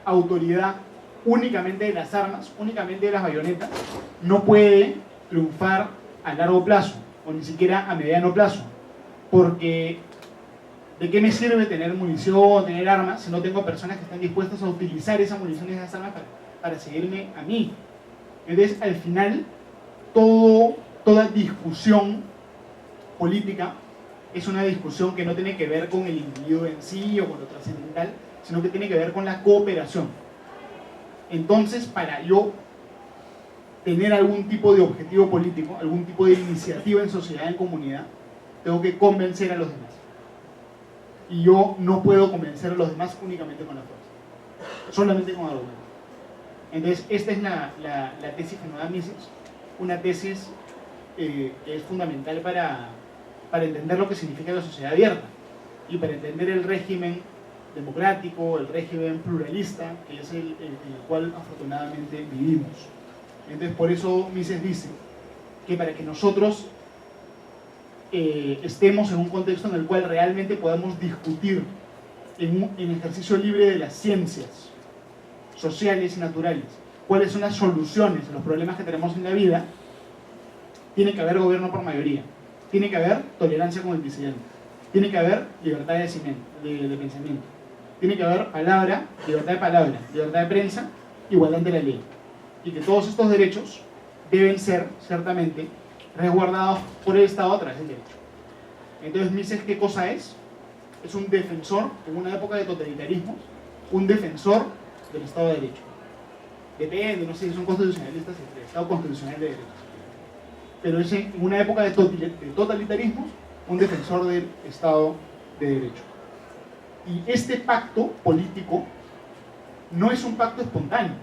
autoridad únicamente de las armas, únicamente de las bayonetas, no puede triunfar a largo plazo, o ni siquiera a mediano plazo, porque ¿de qué me sirve tener munición, tener armas, si no tengo personas que están dispuestas a utilizar esa munición y esas armas para seguirme a mí? Entonces, al final, toda discusión política es una discusión que no tiene que ver con el individuo en sí o con lo trascendental, sino que tiene que ver con la cooperación. Entonces, para yo tener algún tipo de objetivo político, algún tipo de iniciativa en sociedad, en comunidad, tengo que convencer a los demás. Y yo no puedo convencer a los demás únicamente con la fuerza, solamente con argumentos. Entonces, esta es la tesis que nos da Mises, una tesis que es fundamental para entender lo que significa la sociedad abierta y para entender el régimen democrático, el régimen pluralista, que es el cual afortunadamente vivimos. Entonces, por eso Mises dice que para que nosotros estemos en un contexto en el cual realmente podamos discutir en ejercicio libre de las ciencias sociales y naturales cuáles son las soluciones a los problemas que tenemos en la vida, tiene que haber gobierno por mayoría, tiene que haber tolerancia con el disidente, tiene que haber libertad de pensamiento, tiene que haber libertad de prensa, igualdad ante la ley, y que todos estos derechos deben ser, ciertamente, resguardados por el Estado a través del derecho. Entonces, Mises, ¿qué cosa es? Es un defensor, en una época de totalitarismos, un defensor del Estado de Derecho. Depende, no sé si son constitucionalistas, el Estado constitucional de derecho. Pero es en una época de totalitarismos, un defensor del Estado de Derecho. Y este pacto político no es un pacto espontáneo.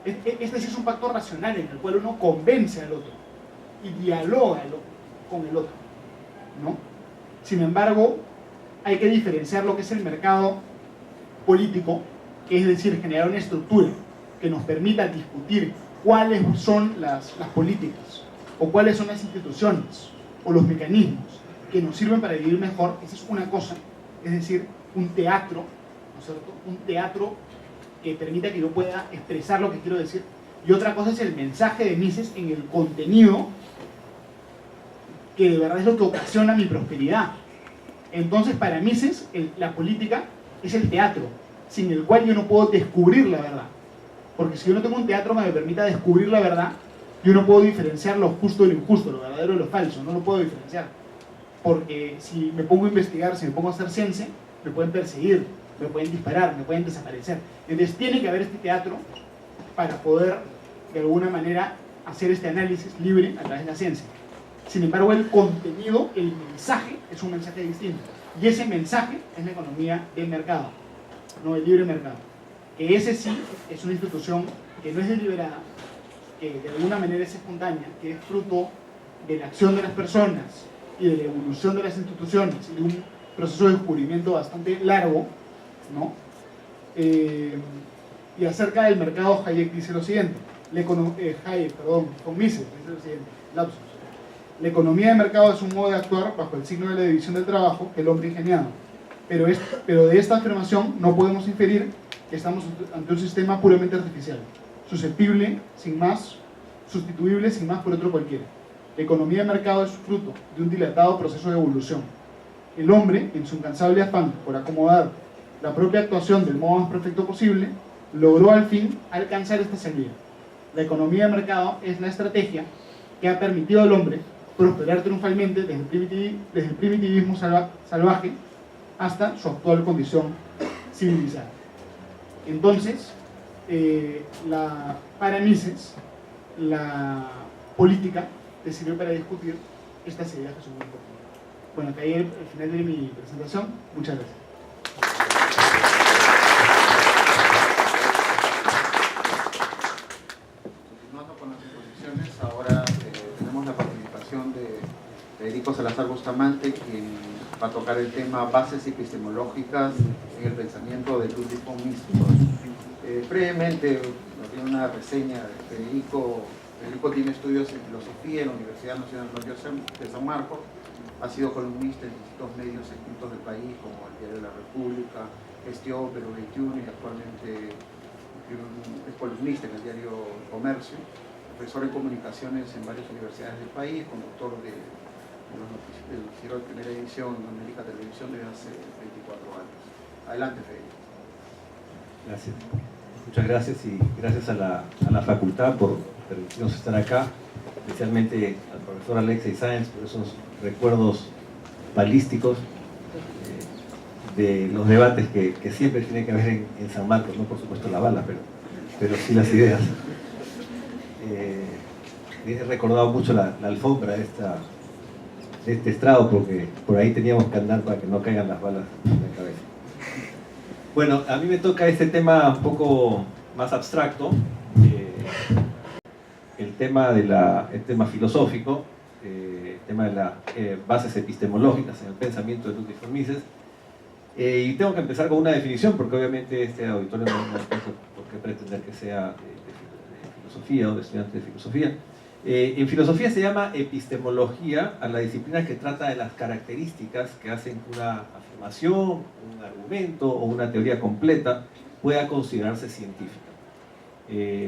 Este sí es un pacto racional en el cual uno convence al otro y dialoga con el otro, ¿no? Sin embargo, hay que diferenciar lo que es el mercado político, que es decir, generar una estructura que nos permita discutir cuáles son las políticas o cuáles son las instituciones o los mecanismos que nos sirven para vivir mejor. Esa es una cosa, es decir, un teatro, ¿no es cierto? Un teatro que permita que yo pueda expresar lo que quiero decir. Y otra cosa es el mensaje de Mises en el contenido, que de verdad es lo que ocasiona mi prosperidad. Entonces, para Mises, la política es el teatro, sin el cual yo no puedo descubrir la verdad. Porque si yo no tengo un teatro que me permita descubrir la verdad, yo no puedo diferenciar lo justo de lo injusto, lo verdadero de lo falso, no lo puedo diferenciar. Porque si me pongo a investigar, si me pongo a hacer ciencia, me pueden perseguir, me pueden disparar, me pueden desaparecer. Entonces tiene que haber este teatro para poder, de alguna manera, hacer este análisis libre a través de la ciencia. Sin embargo, el contenido, el mensaje, es un mensaje distinto. Y ese mensaje es la economía del mercado, no el libre mercado. Que ese sí es una institución que no es deliberada, que de alguna manera es espontánea, que es fruto de la acción de las personas y de la evolución de las instituciones y de un proceso de descubrimiento bastante largo, ¿no? Y acerca del mercado, Hayek dice lo siguiente, con Mises dice lo siguiente, lapsus. La economía de mercado es un modo de actuar bajo el signo de la división del trabajo que el hombre ha ingeniado. Pero de esta afirmación no podemos inferir que estamos ante un sistema puramente artificial, susceptible, sin más, sustituible sin más por otro cualquiera. La economía de mercado es fruto de un dilatado proceso de evolución. El hombre, en su incansable afán por acomodar la propia actuación del modo más perfecto posible, logró al fin alcanzar esta salida. La economía de mercado es la estrategia que ha permitido al hombre prosperar triunfalmente desde el primitivismo salvaje hasta su actual condición civilizada. Entonces, para Mises, la política te sirve para discutir estas ideas que son muy importantes. Bueno, hasta ahí el final de mi presentación. Muchas gracias. Continuando con las exposiciones, ahora tenemos la participación de Federico Salazar Bustamante, quien va a tocar el tema bases epistemológicas en el pensamiento de Ludwig von Mises. Brevemente, nos tiene una reseña de Federico. Federico tiene estudios en filosofía en la Universidad Nacional de San Marcos, ha sido columnista en distintos medios escritos del país como el Diario de la República, Gestión, Perú 21 y actualmente es columnista en el diario Comercio, profesor en comunicaciones en varias universidades del país, conductor del noticiero de primera edición de América Televisión desde hace 24 años. Adelante, Federico. Gracias. Muchas gracias y gracias a la facultad por permitirnos estar acá, especialmente al profesor Alexei Sáenz por esos recuerdos balísticos de los debates que siempre tiene que haber en San Marcos, no por supuesto la bala, pero sí las ideas. He recordado mucho la alfombra de este estrado, porque por ahí teníamos que andar para que no caigan las balas en la cabeza. Bueno, a mí me toca este tema un poco más abstracto, el tema filosófico, el tema de las bases epistemológicas en el pensamiento de Ludwig von Mises. Y tengo que empezar con una definición, porque obviamente este auditorio no tiene por qué pretender que sea de filosofía o de estudiante de filosofía. En filosofía se llama epistemología a la disciplina que trata de las características que hacen que una afirmación, un argumento o una teoría completa pueda considerarse científica.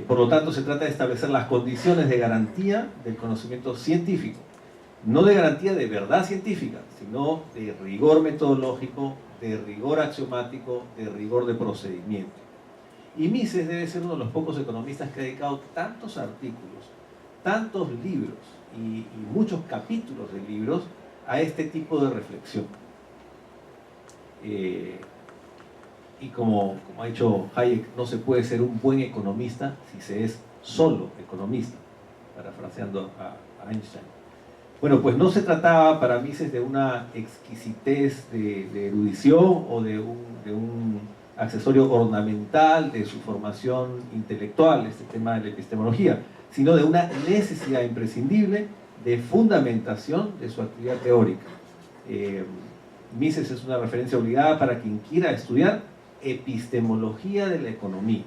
Por lo tanto, se trata de establecer las condiciones de garantía del conocimiento científico. No de garantía de verdad científica, sino de rigor metodológico, de rigor axiomático, de rigor de procedimiento. Y Mises debe ser uno de los pocos economistas que ha dedicado tantos artículos, tantos libros y muchos capítulos de libros a este tipo de reflexión. Y como ha dicho Hayek, no se puede ser un buen economista si se es solo economista, parafraseando a Einstein. Bueno, pues no se trataba para Mises de una exquisitez de erudición o de un accesorio ornamental de su formación intelectual, este tema de la epistemología, sino de una necesidad imprescindible de fundamentación de su actividad teórica. Mises es una referencia obligada para quien quiera estudiar epistemología de la economía.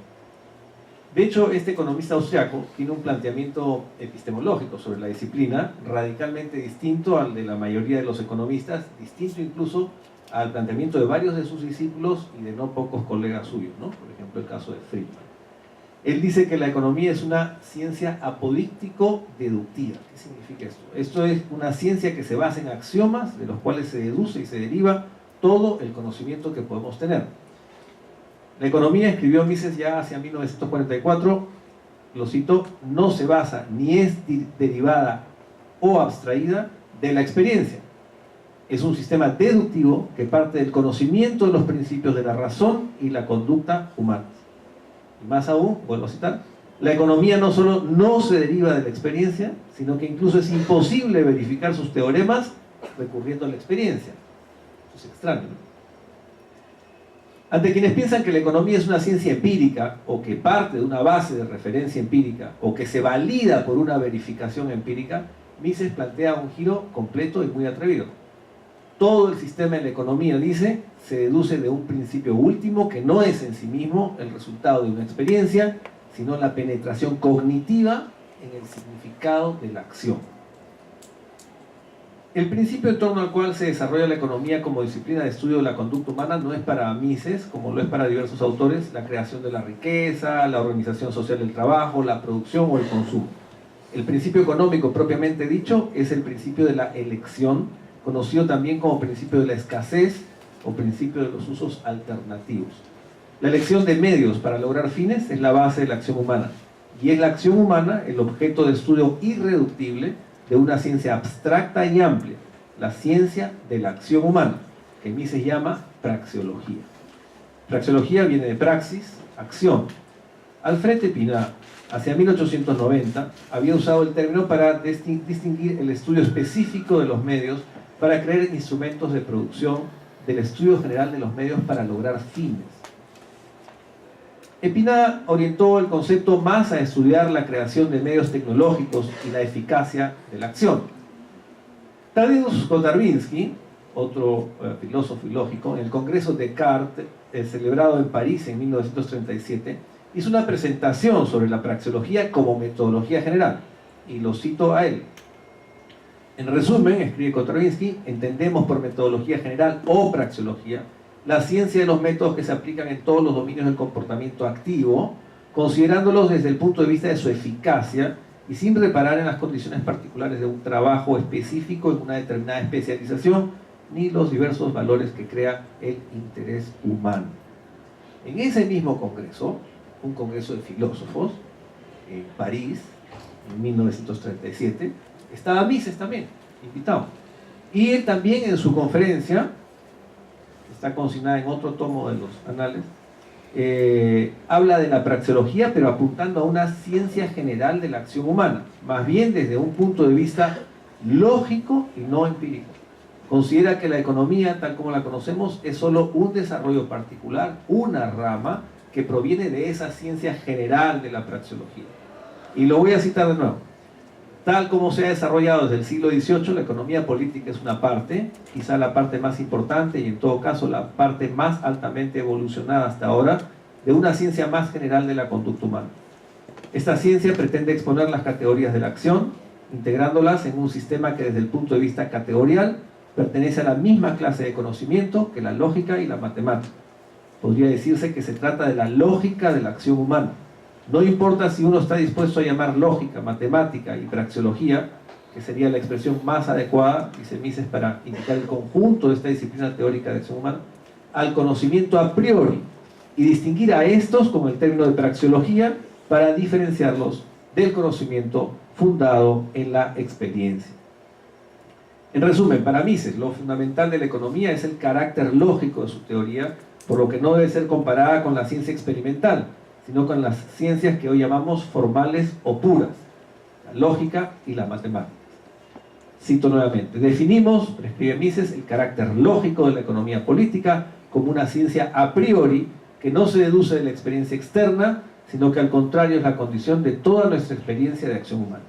De hecho, este economista austriaco tiene un planteamiento epistemológico sobre la disciplina radicalmente distinto al de la mayoría de los economistas, distinto incluso al planteamiento de varios de sus discípulos y de no pocos colegas suyos, ¿no? Por ejemplo, el caso de Friedman. Él dice que la economía es una ciencia apodíctico-deductiva. ¿Qué significa esto? Esto es una ciencia que se basa en axiomas de los cuales se deduce y se deriva todo el conocimiento que podemos tener. La economía, escribió Mises ya hacia 1944, lo cito, no se basa ni es derivada o abstraída de la experiencia. Es un sistema deductivo que parte del conocimiento de los principios de la razón y la conducta humanas. Y más aún, vuelvo a citar, la economía no solo no se deriva de la experiencia, sino que incluso es imposible verificar sus teoremas recurriendo a la experiencia. Eso es extraño, ¿no? Ante quienes piensan que la economía es una ciencia empírica, o que parte de una base de referencia empírica, o que se valida por una verificación empírica, Mises plantea un giro completo y muy atrevido. Todo el sistema de la economía, dice, se deduce de un principio último que no es en sí mismo el resultado de una experiencia, sino la penetración cognitiva en el significado de la acción. El principio en torno al cual se desarrolla la economía como disciplina de estudio de la conducta humana no es para Mises, como lo es para diversos autores, la creación de la riqueza, la organización social del trabajo, la producción o el consumo. El principio económico propiamente dicho es el principio de la elección, conocido también como principio de la escasez o principio de los usos alternativos. La elección de medios para lograr fines es la base de la acción humana, y es la acción humana el objeto de estudio irreductible de una ciencia abstracta y amplia, la ciencia de la acción humana, que Mises llama praxeología. Praxeología viene de praxis, acción. Alfred Epinard, hacia 1890, había usado el término para distinguir el estudio específico de los medios para crear instrumentos de producción del estudio general de los medios para lograr fines. Epinard orientó el concepto más a estudiar la creación de medios tecnológicos y la eficacia de la acción. Tadeusz Kotarbiński, otro filósofo y lógico, en el Congreso de Descartes, celebrado en París en 1937, hizo una presentación sobre la praxeología como metodología general, y lo cito a él. En resumen, escribe Kotarbiński, entendemos por metodología general o praxeología la ciencia de los métodos que se aplican en todos los dominios del comportamiento activo, considerándolos desde el punto de vista de su eficacia y sin reparar en las condiciones particulares de un trabajo específico en una determinada especialización, ni los diversos valores que crea el interés humano. En ese mismo congreso, un congreso de filósofos, en París, en 1937, estaba Mises también, invitado. Y él también en su conferencia, está consignada en otro tomo de los anales, habla de la praxeología, pero apuntando a una ciencia general de la acción humana, más bien desde un punto de vista lógico y no empírico. Considera que la economía, tal como la conocemos, es solo un desarrollo particular, una rama que proviene de esa ciencia general de la praxeología. Y lo voy a citar de nuevo. Tal como se ha desarrollado desde el siglo XVIII, la economía política es una parte, quizá la parte más importante y en todo caso la parte más altamente evolucionada hasta ahora, de una ciencia más general de la conducta humana. Esta ciencia pretende exponer las categorías de la acción, integrándolas en un sistema que desde el punto de vista categorial pertenece a la misma clase de conocimiento que la lógica y la matemática. Podría decirse que se trata de la lógica de la acción humana. No importa si uno está dispuesto a llamar lógica, matemática y praxeología, que sería la expresión más adecuada, dice Mises, para indicar el conjunto de esta disciplina teórica de acción humana, al conocimiento a priori, y distinguir a estos con el término de praxeología para diferenciarlos del conocimiento fundado en la experiencia. En resumen, para Mises, lo fundamental de la economía es el carácter lógico de su teoría, por lo que no debe ser comparada con la ciencia experimental, sino con las ciencias que hoy llamamos formales o puras, la lógica y la matemática. Cito nuevamente, definimos, prescribe Mises, el carácter lógico de la economía política como una ciencia a priori que no se deduce de la experiencia externa, sino que al contrario es la condición de toda nuestra experiencia de acción humana.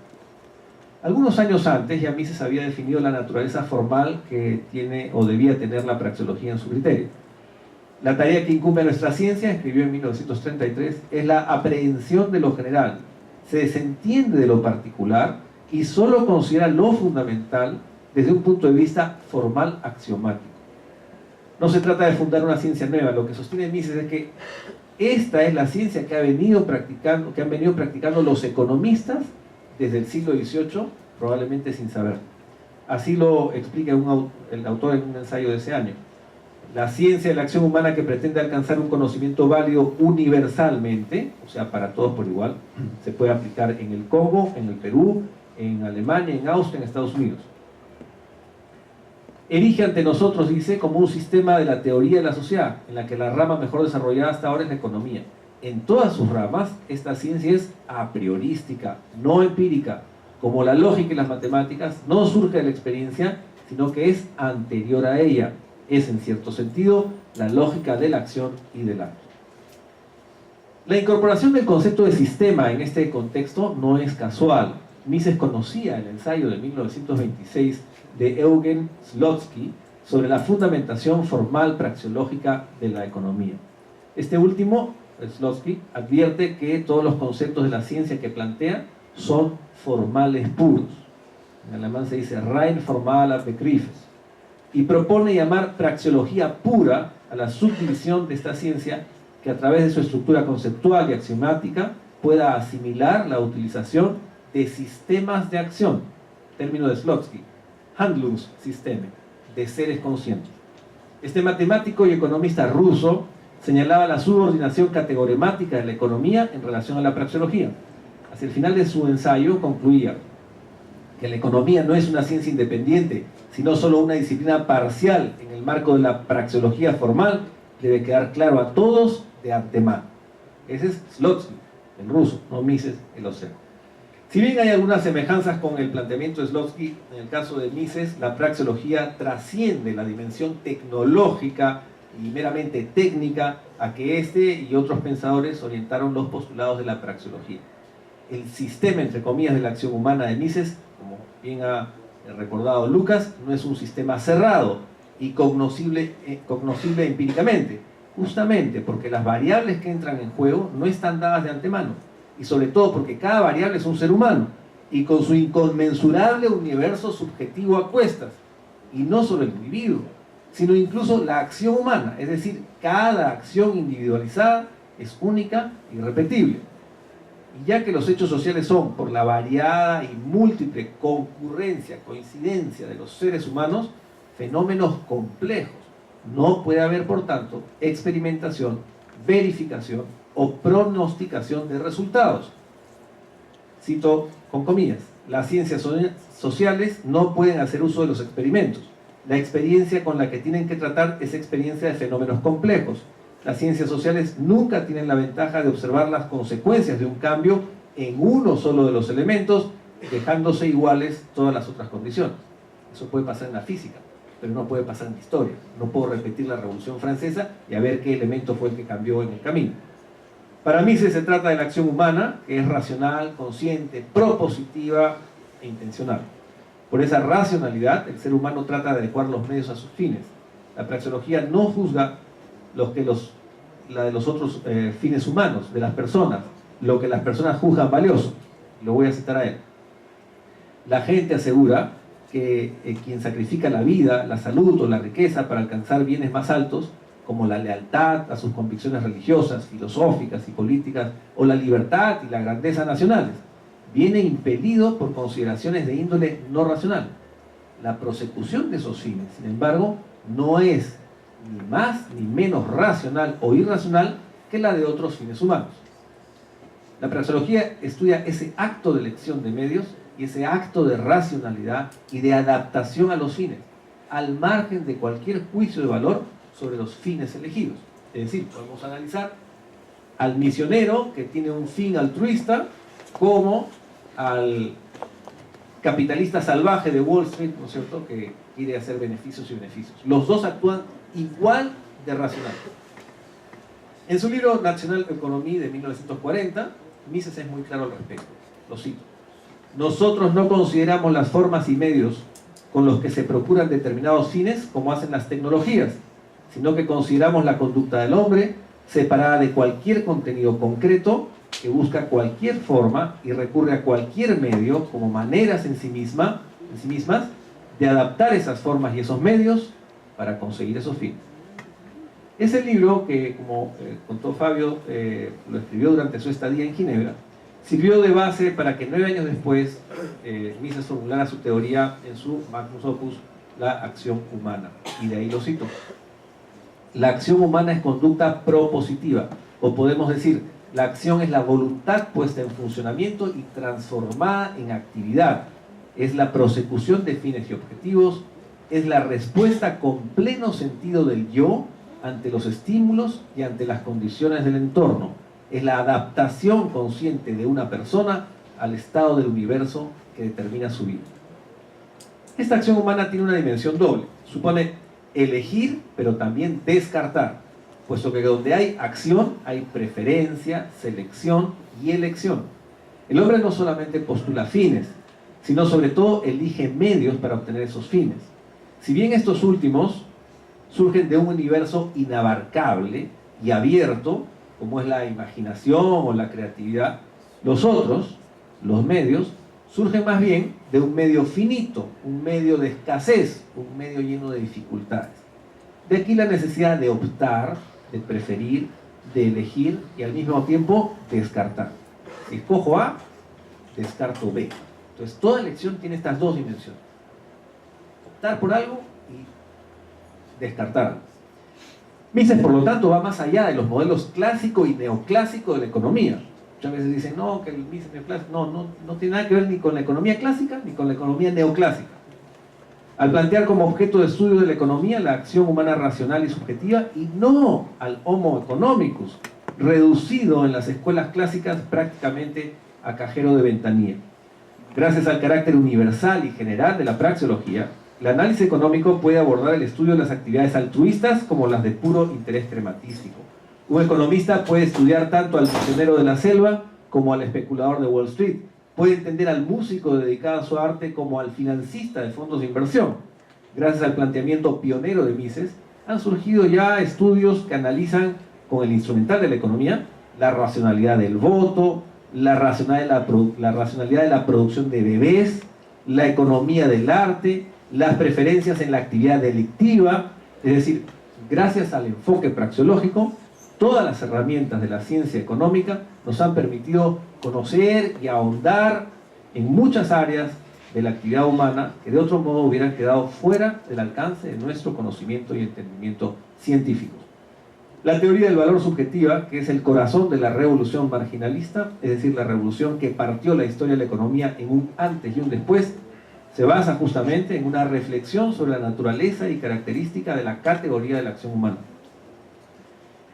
Algunos años antes ya Mises había definido la naturaleza formal que tiene o debía tener la praxeología en su criterio. La tarea que incumbe a nuestra ciencia, escribió en 1933, es la aprehensión de lo general. Se desentiende de lo particular y solo considera lo fundamental desde un punto de vista formal axiomático. No se trata de fundar una ciencia nueva, lo que sostiene Mises es que esta es la ciencia que han venido practicando los economistas desde el siglo XVIII, probablemente sin saber. Así lo explica el autor en un ensayo de ese año. la ciencia de la acción humana que pretende alcanzar un conocimiento válido universalmente, o sea, para todos por igual, se puede aplicar en el Congo, en el Perú, en Alemania, en Austria, en Estados Unidos. Erige ante nosotros, dice, como un sistema de la teoría de la sociedad, en la que la rama mejor desarrollada hasta ahora es la economía. En todas sus ramas, esta ciencia es a priorística, no empírica. Como la lógica y las matemáticas, no surge de la experiencia, sino que es anterior a ella. Es, en cierto sentido, la lógica de la acción y del acto. La incorporación del concepto de sistema en este contexto no es casual. Mises conocía el ensayo de 1926 de Eugen Slotsky sobre la fundamentación formal praxeológica de la economía. Este último, Slotsky, advierte que todos los conceptos de la ciencia que plantea son formales puros. En alemán se dice rein formaler Begriffe, y propone llamar praxeología pura a la subdivisión de esta ciencia que a través de su estructura conceptual y axiomática pueda asimilar la utilización de sistemas de acción, término de Slotsky, Handlungssysteme, de seres conscientes. Este matemático y economista ruso señalaba la subordinación categoremática de la economía en relación a la praxeología. Hacia el final de su ensayo concluía que la economía no es una ciencia independiente, sino solo una disciplina parcial en el marco de la praxeología formal, debe quedar claro a todos de antemano. Ese es Slotsky, el ruso, no Mises, el océano. Si bien hay algunas semejanzas con el planteamiento de Slotsky, en el caso de Mises, la praxeología trasciende la dimensión tecnológica y meramente técnica a que este y otros pensadores orientaron los postulados de la praxeología. El sistema, entre comillas, de la acción humana de Mises, como bien ha recordado Lucas, no es un sistema cerrado y cognoscible empíricamente, justamente porque las variables que entran en juego no están dadas de antemano, y sobre todo porque cada variable es un ser humano, y con su inconmensurable universo subjetivo a cuestas, y no solo el individuo, sino incluso la acción humana, es decir, cada acción individualizada es única y irrepetible. Y ya que los hechos sociales son, por la variada y múltiple concurrencia, coincidencia de los seres humanos, fenómenos complejos, no puede haber, por tanto, experimentación, verificación o pronosticación de resultados. Cito con comillas: las ciencias sociales no pueden hacer uso de los experimentos. La experiencia con la que tienen que tratar es experiencia de fenómenos complejos. Las ciencias sociales nunca tienen la ventaja de observar las consecuencias de un cambio en uno solo de los elementos, dejándose iguales todas las otras condiciones. Eso puede pasar en la física, pero no puede pasar en la historia. No puedo repetir la Revolución Francesa y a ver qué elemento fue el que cambió en el camino. Para mí se trata de la acción humana, que es racional, consciente, propositiva e intencional. Por esa racionalidad, el ser humano trata de adecuar los medios a sus fines. La praxeología no juzga la de los otros fines humanos, de las personas, lo que las personas juzgan valioso. Lo voy a citar a él. La gente asegura que quien sacrifica la vida, la salud o la riqueza para alcanzar bienes más altos, como la lealtad a sus convicciones religiosas, filosóficas y políticas, o la libertad y la grandeza nacionales, viene impelido por consideraciones de índole no racional. La prosecución de esos fines, sin embargo, no es ni más ni menos racional o irracional que la de otros fines humanos. La praxeología estudia ese acto de elección de medios y ese acto de racionalidad y de adaptación a los fines, al margen de cualquier juicio de valor sobre los fines elegidos. Es decir, podemos analizar al misionero que tiene un fin altruista como al capitalista salvaje de Wall Street, ¿no es cierto?, que quiere hacer beneficios y beneficios. Los dos actúan igual de racional. En su libro National Economy de 1940, Mises es muy claro al respecto. Lo cito: nosotros no consideramos las formas y medios con los que se procuran determinados fines como hacen las tecnologías, sino que consideramos la conducta del hombre separada de cualquier contenido concreto que busca cualquier forma y recurre a cualquier medio como maneras en sí mismas de adaptar esas formas y esos medios para conseguir esos fines. Ese libro, que como contó Fabio, lo escribió durante su estadía en Ginebra, sirvió de base para que 9 años después Mises formulara su teoría en su magnus opus, La acción humana, y de ahí lo cito. la acción humana es conducta propositiva, o podemos decir, la acción es la voluntad puesta en funcionamiento y transformada en actividad. Es la prosecución de fines y objetivos, es la respuesta con pleno sentido del yo ante los estímulos y ante las condiciones del entorno. Es la adaptación consciente de una persona al estado del universo que determina su vida. Esta acción humana tiene una dimensión doble. Supone elegir, pero también descartar, puesto que donde hay acción hay preferencia, selección y elección. El hombre no solamente postula fines, sino sobre todo elige medios para obtener esos fines. Si bien estos últimos surgen de un universo inabarcable y abierto, como es la imaginación o la creatividad, los otros, los medios, surgen más bien de un medio finito, un medio de escasez, un medio lleno de dificultades. De aquí la necesidad de optar, de preferir, de elegir y al mismo tiempo descartar. Si escojo A, descarto B. Entonces toda elección tiene estas dos dimensiones: optar por algo y descartar algo. Mises, por lo tanto, va más allá de los modelos clásico y neoclásico de la economía. Muchas veces dicen, no, que el Mises neoclásico, no tiene nada que ver ni con la economía clásica ni con la economía neoclásica. Al plantear como objeto de estudio de la economía la acción humana racional y subjetiva, y no al Homo economicus, reducido en las escuelas clásicas prácticamente a cajero de ventanilla. Gracias al carácter universal y general de la praxeología, el análisis económico puede abordar el estudio de las actividades altruistas como las de puro interés crematístico. Un economista puede estudiar tanto al misionero de la selva como al especulador de Wall Street. Puede entender al músico dedicado a su arte como al financista de fondos de inversión. Gracias al planteamiento pionero de Mises, han surgido ya estudios que analizan con el instrumental de la economía la racionalidad del voto, la racionalidad de la producción de bebés, la economía del arte, las preferencias en la actividad delictiva. Es decir, gracias al enfoque praxeológico, todas las herramientas de la ciencia económica nos han permitido conocer y ahondar en muchas áreas de la actividad humana que de otro modo hubieran quedado fuera del alcance de nuestro conocimiento y entendimiento científicos. La teoría del valor subjetiva, que es el corazón de la revolución marginalista, es decir, la revolución que partió la historia de la economía en un antes y un después, se basa justamente en una reflexión sobre la naturaleza y característica de la categoría de la acción humana.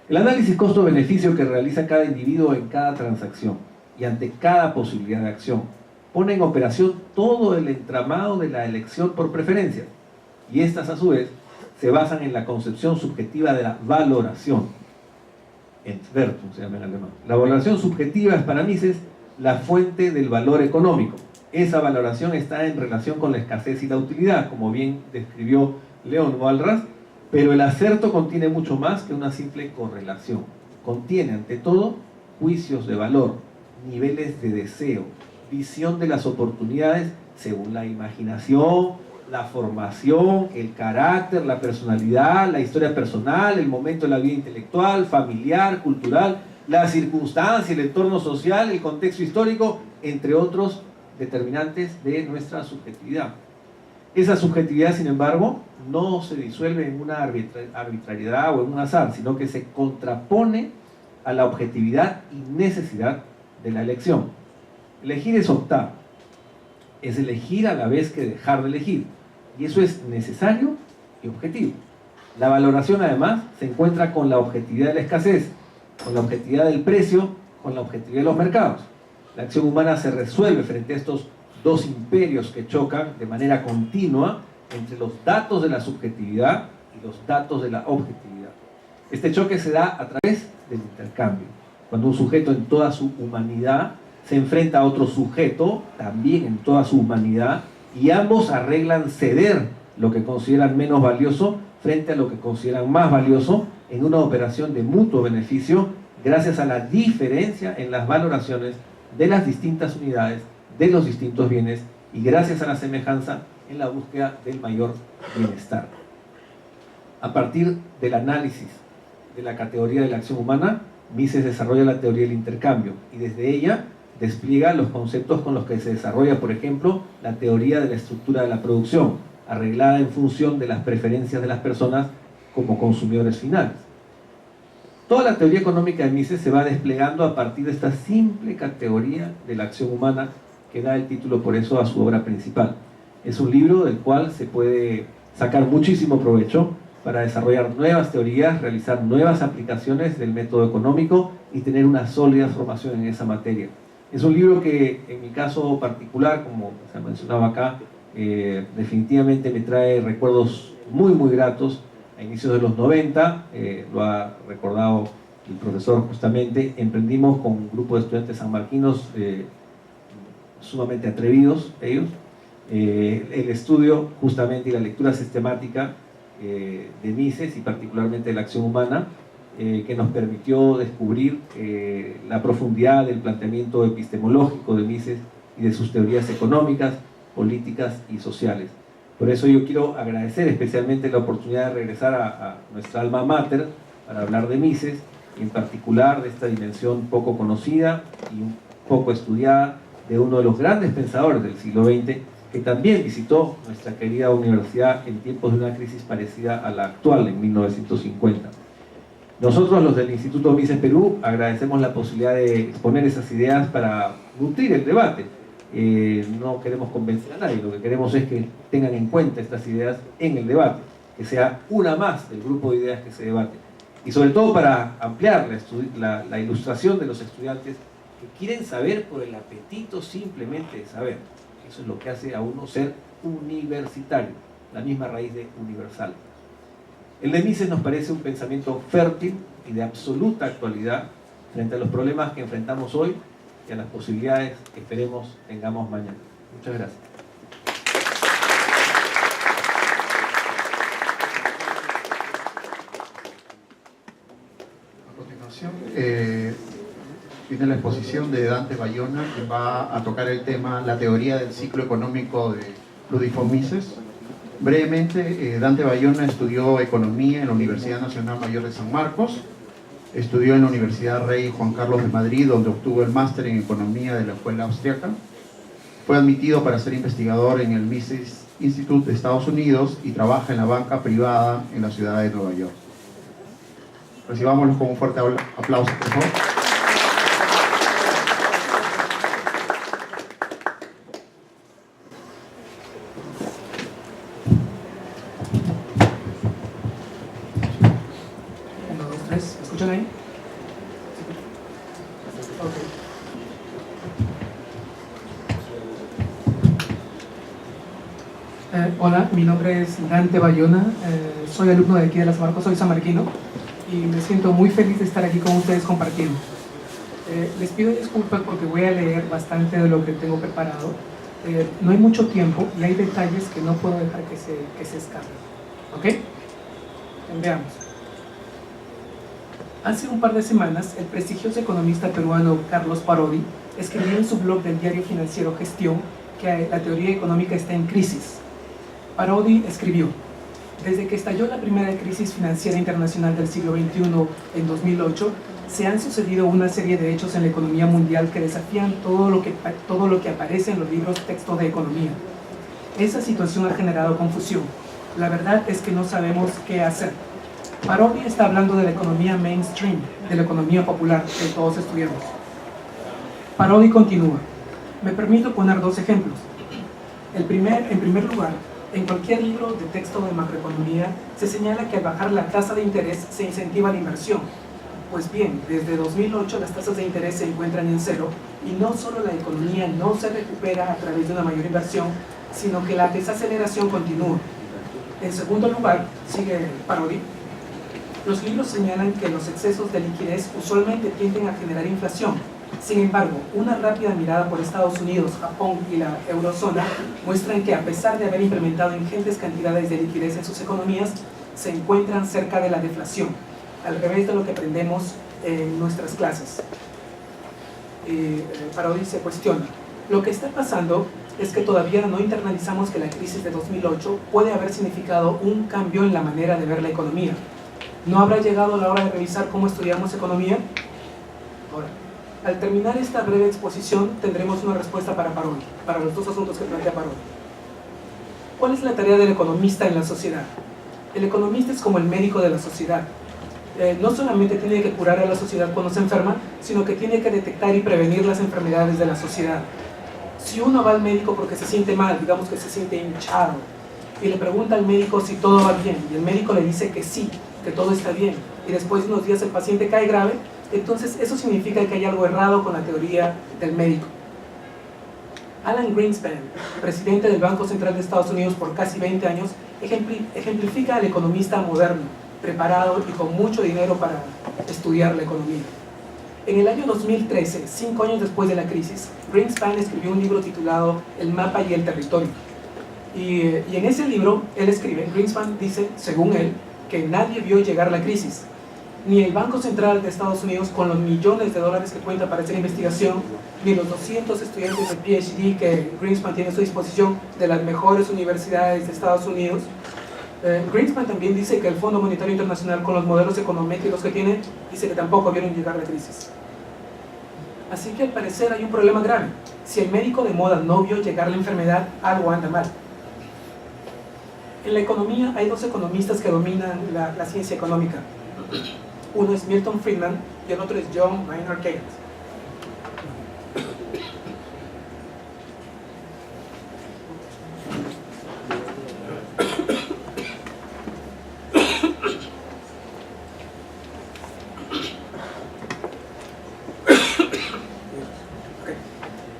El análisis costo-beneficio que realiza cada individuo en cada transacción y ante cada posibilidad de acción pone en operación todo el entramado de la elección por preferencia, y estas a su vez se basan en la concepción subjetiva de la valoración. Entwertung se llama en alemán. La valoración subjetiva es para Mises la fuente del valor económico. Esa valoración está en relación con la escasez y la utilidad, como bien describió Leon Walras, pero el acerto contiene mucho más que una simple correlación. Contiene, ante todo, juicios de valor, niveles de deseo, visión de las oportunidades según la imaginación, la formación, el carácter, la personalidad, la historia personal, el momento de la vida intelectual, familiar, cultural, la circunstancia, el entorno social, el contexto histórico, entre otros determinantes de nuestra subjetividad. Esa subjetividad, sin embargo, no se disuelve en una arbitrariedad o en un azar, sino que se contrapone a la objetividad y necesidad de la elección. Elegir es optar, es elegir a la vez que dejar de elegir, y eso es necesario y objetivo. La valoración, además, se encuentra con la objetividad de la escasez, con la objetividad del precio, con la objetividad de los mercados. La acción humana se resuelve frente a estos dos imperios que chocan de manera continua entre los datos de la subjetividad y los datos de la objetividad. Este choque se da a través del intercambio. Cuando un sujeto en toda su humanidad se enfrenta a otro sujeto, también en toda su humanidad, y ambos arreglan ceder lo que consideran menos valioso frente a lo que consideran más valioso en una operación de mutuo beneficio gracias a la diferencia en las valoraciones de las distintas unidades, de los distintos bienes, y gracias a la semejanza en la búsqueda del mayor bienestar. A partir del análisis de la categoría de la acción humana, Mises desarrolla la teoría del intercambio, y desde ella despliega los conceptos con los que se desarrolla, por ejemplo, la teoría de la estructura de la producción, arreglada en función de las preferencias de las personas como consumidores finales. Toda la teoría económica de Mises se va desplegando a partir de esta simple categoría de la acción humana que da el título por eso a su obra principal. Es un libro del cual se puede sacar muchísimo provecho para desarrollar nuevas teorías, realizar nuevas aplicaciones del método económico y tener una sólida formación en esa materia. Es un libro que, en mi caso particular, como se mencionaba acá, definitivamente me trae recuerdos muy gratos. A inicios de los 90, lo ha recordado el profesor justamente, emprendimos con un grupo de estudiantes sanmarquinos sumamente atrevidos ellos, el estudio justamente y la lectura sistemática de Mises y particularmente de la acción humana, que nos permitió descubrir la profundidad del planteamiento epistemológico de Mises y de sus teorías económicas, políticas y sociales. Por eso yo quiero agradecer especialmente la oportunidad de regresar a nuestra alma mater para hablar de Mises, y en particular de esta dimensión poco conocida y un poco estudiada de uno de los grandes pensadores del siglo XX, que también visitó nuestra querida universidad en tiempos de una crisis parecida a la actual en 1950. Nosotros, los del Instituto Mises Perú, agradecemos la posibilidad de exponer esas ideas para nutrir el debate. No queremos convencer a nadie, lo que queremos es que tengan en cuenta estas ideas en el debate, que sea una más del grupo de ideas que se debate, y sobre todo para ampliar la ilustración de los estudiantes que quieren saber por el apetito simplemente de saber. Eso es lo que hace a uno ser universitario, la misma raíz de universal. El de Mises nos parece un pensamiento fértil y de absoluta actualidad frente a los problemas que enfrentamos hoy y a las posibilidades que esperemos tengamos mañana. Muchas gracias. A continuación, viene la exposición de Dante Bayona, que va a tocar el tema la teoría del ciclo económico de Ludwig von Mises. Brevemente, Dante Bayona estudió economía en la Universidad Nacional Mayor de San Marcos, estudió en la Universidad Rey Juan Carlos de Madrid, donde obtuvo el máster en economía de la escuela austriaca. Fue admitido para ser investigador en el Mises Institute de Estados Unidos y trabaja en la banca privada en la ciudad de Nueva York. Recibámoslo con un fuerte aplauso, por favor. Hola, mi nombre es Dante Bayona, soy alumno de aquí de Las Marcos, soy sanmarquino y me siento muy feliz de estar aquí con ustedes compartiendo. Les pido disculpas porque voy a leer bastante de lo que tengo preparado. No hay mucho tiempo y hay detalles que no puedo dejar que se escapen. ¿Ok? Veamos. Hace un par de semanas, el prestigioso economista peruano Carlos Parodi escribió en su blog del diario financiero Gestión que la teoría económica está en crisis. Parodi escribió: desde que estalló la primera crisis financiera internacional del siglo XXI en 2008, se han sucedido una serie de hechos en la economía mundial que desafían todo lo que aparece en los libros texto de economía. Esa situación ha generado confusión. La verdad es que no sabemos qué hacer. Parodi está hablando de la economía mainstream, de la economía popular que todos estudiamos. Parodi continúa: me permito poner dos ejemplos. En primer lugar, en cualquier libro de texto de macroeconomía se señala que al bajar la tasa de interés se incentiva la inversión. Pues bien, desde 2008 las tasas de interés se encuentran en cero y no solo la economía no se recupera a través de una mayor inversión, sino que la desaceleración continúa. En segundo lugar, sigue Parodi, los libros señalan que los excesos de liquidez usualmente tienden a generar inflación. Sin embargo, una rápida mirada por Estados Unidos, Japón y la eurozona muestran que a pesar de haber implementado ingentes cantidades de liquidez en sus economías, se encuentran cerca de la deflación, al revés de lo que aprendemos en nuestras clases. Parodi se cuestiona: lo que está pasando es que todavía no internalizamos que la crisis de 2008 puede haber significado un cambio en la manera de ver la economía. ¿No habrá llegado la hora de revisar cómo estudiamos economía? Ahora, al terminar esta breve exposición, tendremos una respuesta para Parodi, para los dos asuntos que plantea Parodi. ¿Cuál es la tarea del economista en la sociedad? El economista es como el médico de la sociedad. No solamente tiene que curar a la sociedad cuando se enferma, sino que tiene que detectar y prevenir las enfermedades de la sociedad. Si uno va al médico porque se siente mal, digamos que se siente hinchado, y le pregunta al médico si todo va bien, y el médico le dice que sí, que todo está bien, y después de unos días el paciente cae grave, entonces eso significa que hay algo errado con la teoría del médico. Alan Greenspan, presidente del Banco Central de Estados Unidos por casi 20 años, ejemplifica al economista moderno, preparado y con mucho dinero para estudiar la economía. En el año 2013, 5 años después de la crisis, Greenspan escribió un libro titulado El mapa y el territorio. Y en ese libro, Greenspan dice, según él, que nadie vio llegar la crisis. Ni el Banco Central de Estados Unidos, con los millones de dólares que cuenta para hacer investigación, ni los 200 estudiantes de PhD que Greenspan tiene a su disposición de las mejores universidades de Estados Unidos. Greenspan también dice que el Fondo Monetario Internacional, con los modelos econométricos que tiene, dice que tampoco vieron llegar la crisis. Así que al parecer hay un problema grave. Si el médico de moda no vio llegar la enfermedad, algo anda mal. En la economía hay dos economistas que dominan la ciencia económica. Uno es Milton Friedman y el otro es John Maynard Keynes.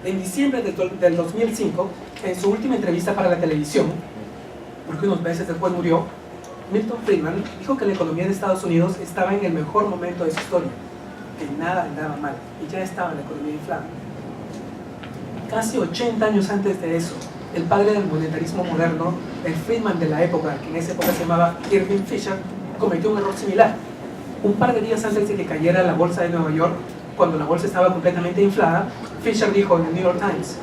En diciembre del 2005, en su última entrevista para la televisión, porque unos meses después murió, Milton Friedman dijo que la economía de Estados Unidos estaba en el mejor momento de su historia, que nada andaba mal y ya estaba la economía inflada. Casi 80 años antes de eso, el padre del monetarismo moderno, el Friedman de la época, que en esa época se llamaba Irving Fisher, cometió un error similar. Un par de días antes de que cayera la bolsa de Nueva York, cuando la bolsa estaba completamente inflada, Fisher dijo en el New York Times: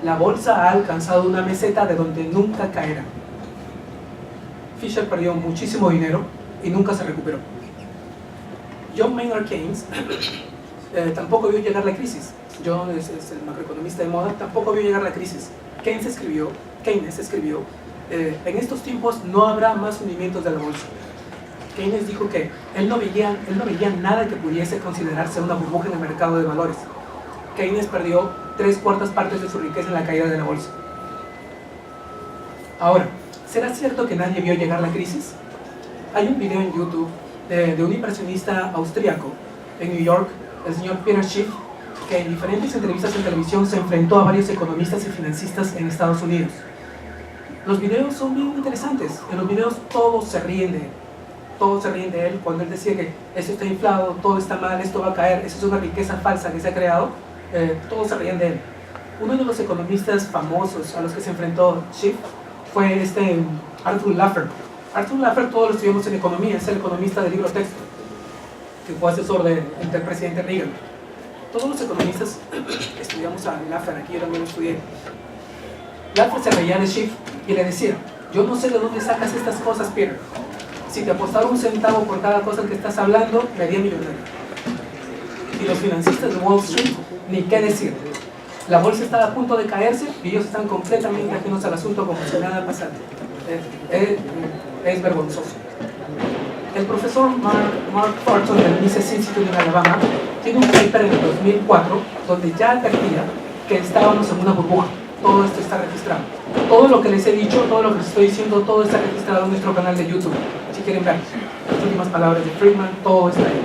la bolsa ha alcanzado una meseta de donde nunca caerá. Fisher perdió muchísimo dinero y nunca se recuperó. John Maynard Keynes tampoco vio llegar la crisis. John es el macroeconomista de moda, tampoco vio llegar la crisis. Keynes escribió, en estos tiempos no habrá más hundimientos de la bolsa. Keynes dijo que él no veía nada que pudiese considerarse una burbuja en el mercado de valores. Keynes perdió 3/4 partes de su riqueza en la caída de la bolsa. Ahora, ¿será cierto que nadie vio llegar la crisis? Hay un video en YouTube de un inversionista austríaco en New York, el señor Peter Schiff, que en diferentes entrevistas en televisión se enfrentó a varios economistas y financistas en Estados Unidos. Los videos son bien interesantes. En los videos todos se ríen de él. Todos se ríen de él cuando él decía que esto está inflado, todo está mal, esto va a caer, eso es una riqueza falsa que se ha creado. Todos se ríen de él. Uno de los economistas famosos a los que se enfrentó Schiff fue Arthur Laffer. Arthur Laffer todos lo estudiamos en economía, es el economista del libro texto, que fue asesor del presidente Reagan. Todos los economistas estudiamos a Laffer, aquí yo también lo estudié. Laffer se reía de Schiff y le decía: yo no sé de dónde sacas estas cosas, Peter. Si te apostara 1 centavo por cada cosa que estás hablando, me haría millonario. Y los financistas de Wall Street, ni qué decir. La bolsa estaba a punto de caerse y ellos están completamente ajenos al asunto como si nada pasara. Es vergonzoso. El profesor Mark Thornton del Mises Institute en Alabama tiene un paper en el 2004 donde ya advertía que estábamos en una burbuja. Todo esto está registrado. Todo lo que les he dicho, todo lo que les estoy diciendo, todo está registrado en nuestro canal de YouTube. Si quieren ver las últimas palabras de Friedman, todo está ahí.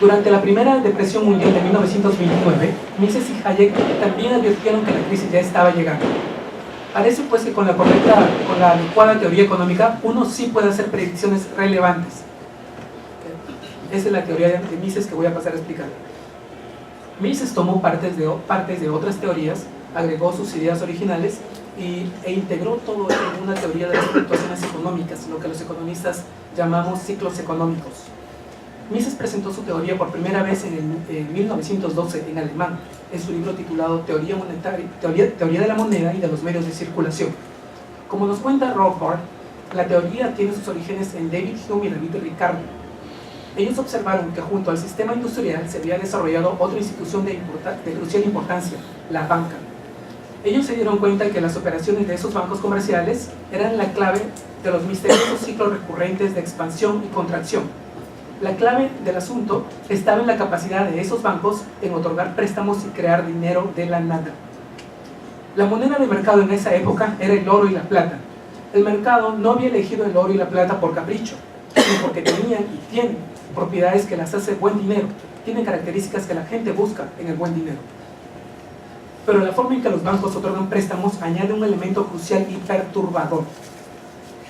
Durante la primera depresión mundial de 1929, Mises y Hayek también advirtieron que la crisis ya estaba llegando. Parece pues que con la adecuada teoría económica, uno sí puede hacer predicciones relevantes. Esa es la teoría de Mises que voy a pasar a explicar. Mises tomó partes de otras teorías, agregó sus ideas originales e integró todo esto en una teoría de las fluctuaciones económicas, lo que los economistas llamamos ciclos económicos. Mises presentó su teoría por primera vez en 1912 en alemán, en su libro titulado Teoría de la moneda y de los medios de circulación. Como nos cuenta Rothbard, la teoría tiene sus orígenes en David Hume y David Ricardo. Ellos observaron que junto al sistema industrial se había desarrollado otra institución de crucial importancia, la banca. Ellos se dieron cuenta que las operaciones de esos bancos comerciales eran la clave de los misteriosos ciclos recurrentes de expansión y contracción. La clave del asunto estaba en la capacidad de esos bancos en otorgar préstamos y crear dinero de la nada. La moneda de mercado en esa época era el oro y la plata. El mercado no había elegido el oro y la plata por capricho, sino porque tenían y tienen propiedades que las hace buen dinero, tienen características que la gente busca en el buen dinero. Pero la forma en que los bancos otorgan préstamos añade un elemento crucial y perturbador.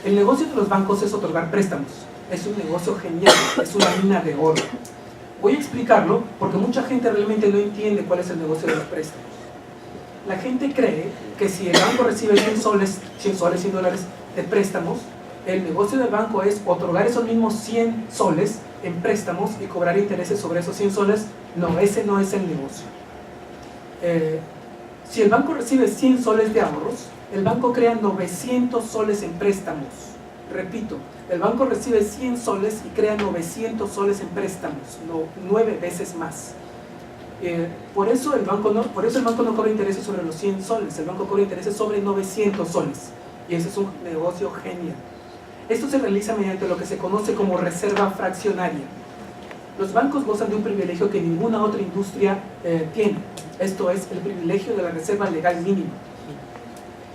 El negocio de los bancos es otorgar préstamos. Es un negocio genial, es una mina de oro. Voy a explicarlo porque mucha gente realmente no entiende cuál es el negocio de los préstamos. La gente cree que si el banco recibe 100 soles, 100 dólares de préstamos, el negocio del banco es otorgar esos mismos 100 soles en préstamos y cobrar intereses sobre esos 100 soles. No, ese no es el negocio. Si el banco recibe 100 soles de ahorros, el banco crea 900 soles en préstamos. Repito, el banco recibe 100 soles y crea 900 soles en préstamos, 9 veces más. Por eso el banco no cobra intereses sobre los 100 soles, el banco cobra intereses sobre 900 soles. Y ese es un negocio genial. Esto se realiza mediante lo que se conoce como reserva fraccionaria. Los bancos gozan de un privilegio que ninguna otra industria tiene. Esto es el privilegio de la reserva legal mínima.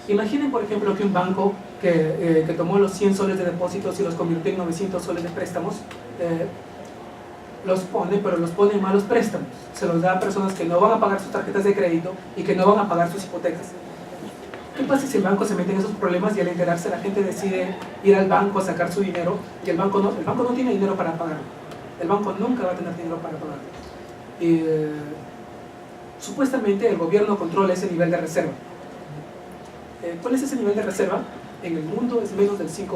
Imaginen, por ejemplo, que un banco que tomó los 100 soles de depósitos y los convirtió en 900 soles de préstamos, los pone en malos préstamos. Se los da a personas que no van a pagar sus tarjetas de crédito y que no van a pagar sus hipotecas. ¿Qué pasa si el banco se mete en esos problemas y al enterarse la gente decide ir al banco a sacar su dinero y el banco no tiene dinero para pagarlo? El banco nunca va a tener dinero para pagarlo. Supuestamente el gobierno controla ese nivel de reserva. ¿Cuál es ese nivel de reserva? En el mundo es menos del 5%.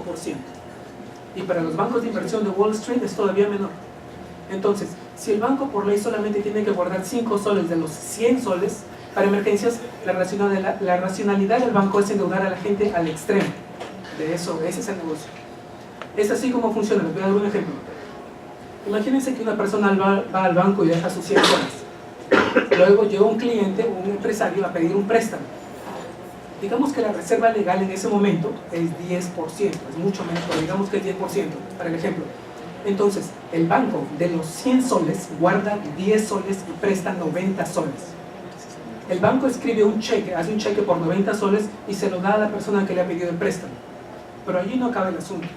Y para los bancos de inversión de Wall Street es todavía menor. Entonces, si el banco por ley solamente tiene que guardar 5 soles de los 100 soles, para emergencias, la racionalidad del banco es endeudar a la gente al extremo. Ese es el negocio. Es así como funciona. Les voy a dar un ejemplo. Imagínense que una persona va al banco y deja sus 100 soles. Luego llega un cliente, un empresario, a pedir un préstamo. Digamos que la reserva legal en ese momento es 10%, es mucho menos, pero digamos que es 10%, para el ejemplo. Entonces, el banco de los 100 soles guarda 10 soles y presta 90 soles. El banco escribe un cheque, hace un cheque por 90 soles y se lo da a la persona que le ha pedido el préstamo. Pero allí no acaba el asunto.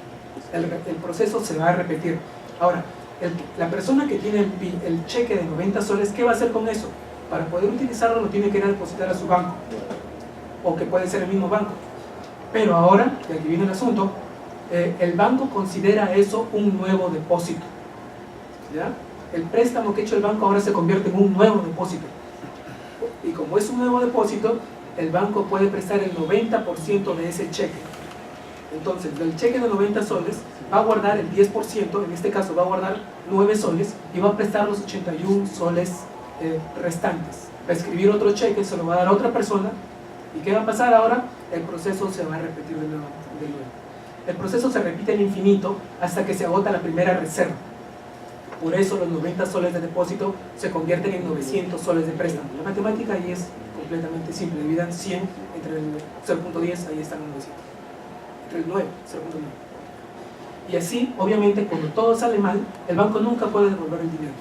El proceso se va a repetir. Ahora, la persona que tiene el cheque de 90 soles, ¿qué va a hacer con eso? Para poder utilizarlo lo tiene que ir a depositar a su banco. O que puede ser el mismo banco. Pero ahora, y aquí viene el asunto, el banco considera eso un nuevo depósito. ¿Ya? El préstamo que ha hecho el banco ahora se convierte en un nuevo depósito. Y como es un nuevo depósito, el banco puede prestar el 90% de ese cheque. Entonces, del cheque de 90 soles, va a guardar el 10%, en este caso va a guardar 9 soles, y va a prestar los 81 soles restantes. Va a escribir otro cheque, se lo va a dar a otra persona. ¿Y qué va a pasar ahora? El proceso se va a repetir de nuevo. El proceso se repite al infinito hasta que se agota la primera reserva. Por eso los 90 soles de depósito se convierten en 900 soles de préstamo. La matemática ahí es completamente simple. Dividan 100 entre el 0.10, ahí están los 900. Entre el 9, 0.9. Y así, obviamente, cuando todo sale mal, el banco nunca puede devolver el dinero.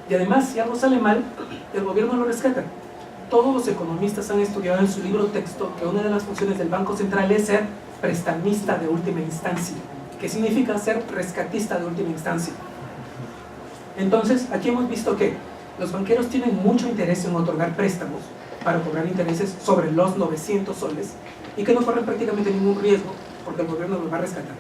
Y además, si algo sale mal, el gobierno lo rescata. Todos los economistas han estudiado en su libro texto que una de las funciones del Banco Central es ser prestamista de última instancia, que significa ser rescatista de última instancia. Entonces, aquí hemos visto que los banqueros tienen mucho interés en otorgar préstamos para cobrar intereses sobre los 900 soles y que no corren prácticamente ningún riesgo porque el gobierno los va a rescatar.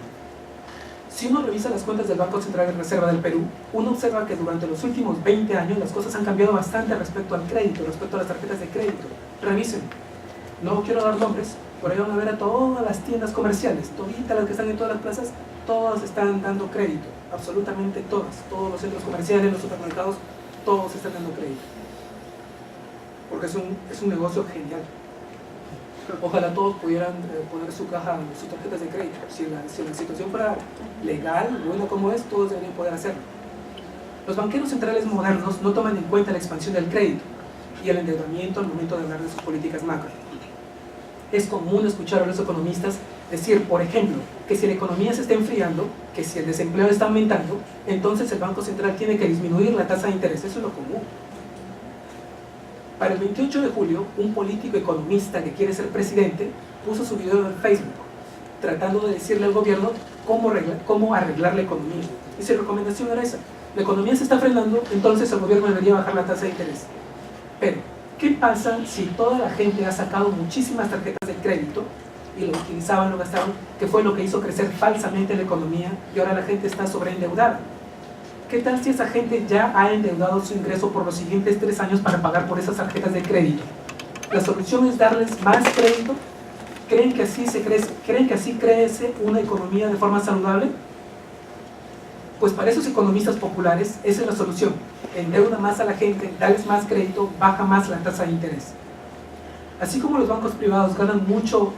Si uno revisa las cuentas del Banco Central de Reserva del Perú, uno observa que durante los últimos 20 años las cosas han cambiado bastante respecto al crédito, respecto a las tarjetas de crédito. Revisen. No quiero dar nombres, por ahí van a ver a todas las tiendas comerciales, toditas las que están en todas las plazas, todas están dando crédito, absolutamente todas, todos los centros comerciales, los supermercados, todos están dando crédito. Porque es un negocio genial. Ojalá todos pudieran poner su caja, sus tarjetas de crédito. Si la situación fuera legal, buena como es, todos deberían poder hacerlo. Los banqueros centrales modernos no toman en cuenta la expansión del crédito. y el endeudamiento al momento de hablar de sus políticas macro. Es común escuchar a los economistas decir, por ejemplo, que si la economía se está enfriando, que si el desempleo está aumentando, entonces el Banco Central tiene que disminuir la tasa de interés. Eso es lo común. Para el 28 de julio, un político economista que quiere ser presidente puso su video en Facebook, tratando de decirle al gobierno cómo arreglar la economía. Y su recomendación era esa: la economía se está frenando, entonces el gobierno debería bajar la tasa de interés. Pero, ¿qué pasa si toda la gente ha sacado muchísimas tarjetas de crédito y lo utilizaban, lo gastaron, que fue lo que hizo crecer falsamente la economía, y ahora la gente está sobreendeudada? ¿Qué tal si esa gente ya ha endeudado su ingreso por los siguientes 3 años para pagar por esas tarjetas de crédito? ¿La solución es darles más crédito? ¿Creen que así crece una economía de forma saludable? Pues para esos economistas populares esa es la solución: endeuda más a la gente, dales más crédito, baja más la tasa de interés. Así como los bancos privados ganan mucho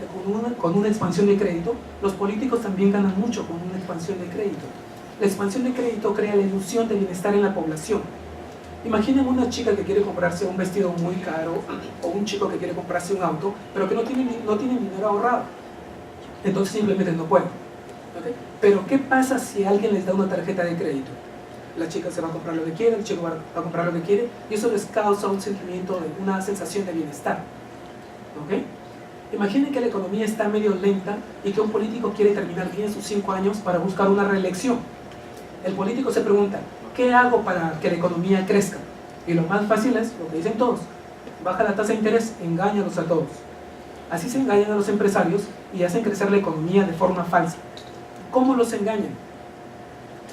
con una expansión de crédito, los políticos también ganan mucho con una expansión de crédito. La expansión de crédito crea la ilusión de bienestar en la población. Imaginen una chica que quiere comprarse un vestido muy caro, o un chico que quiere comprarse un auto, pero que no tiene dinero ahorrado. Entonces simplemente no puede. ¿Okay? Pero ¿qué pasa si alguien les da una tarjeta de crédito? La chica se va a comprar lo que quiere, el chico va a comprar lo que quiere, y eso les causa un sentimiento, una sensación de bienestar. ¿Okay? Imaginen que la economía está medio lenta y que un político quiere terminar bien sus 5 años para buscar una reelección. El político se pregunta, ¿qué hago para que la economía crezca? Y lo más fácil es lo que dicen todos: baja la tasa de interés, engáñalos a todos. Así se engañan a los empresarios y hacen crecer la economía de forma falsa. ¿Cómo los engañan?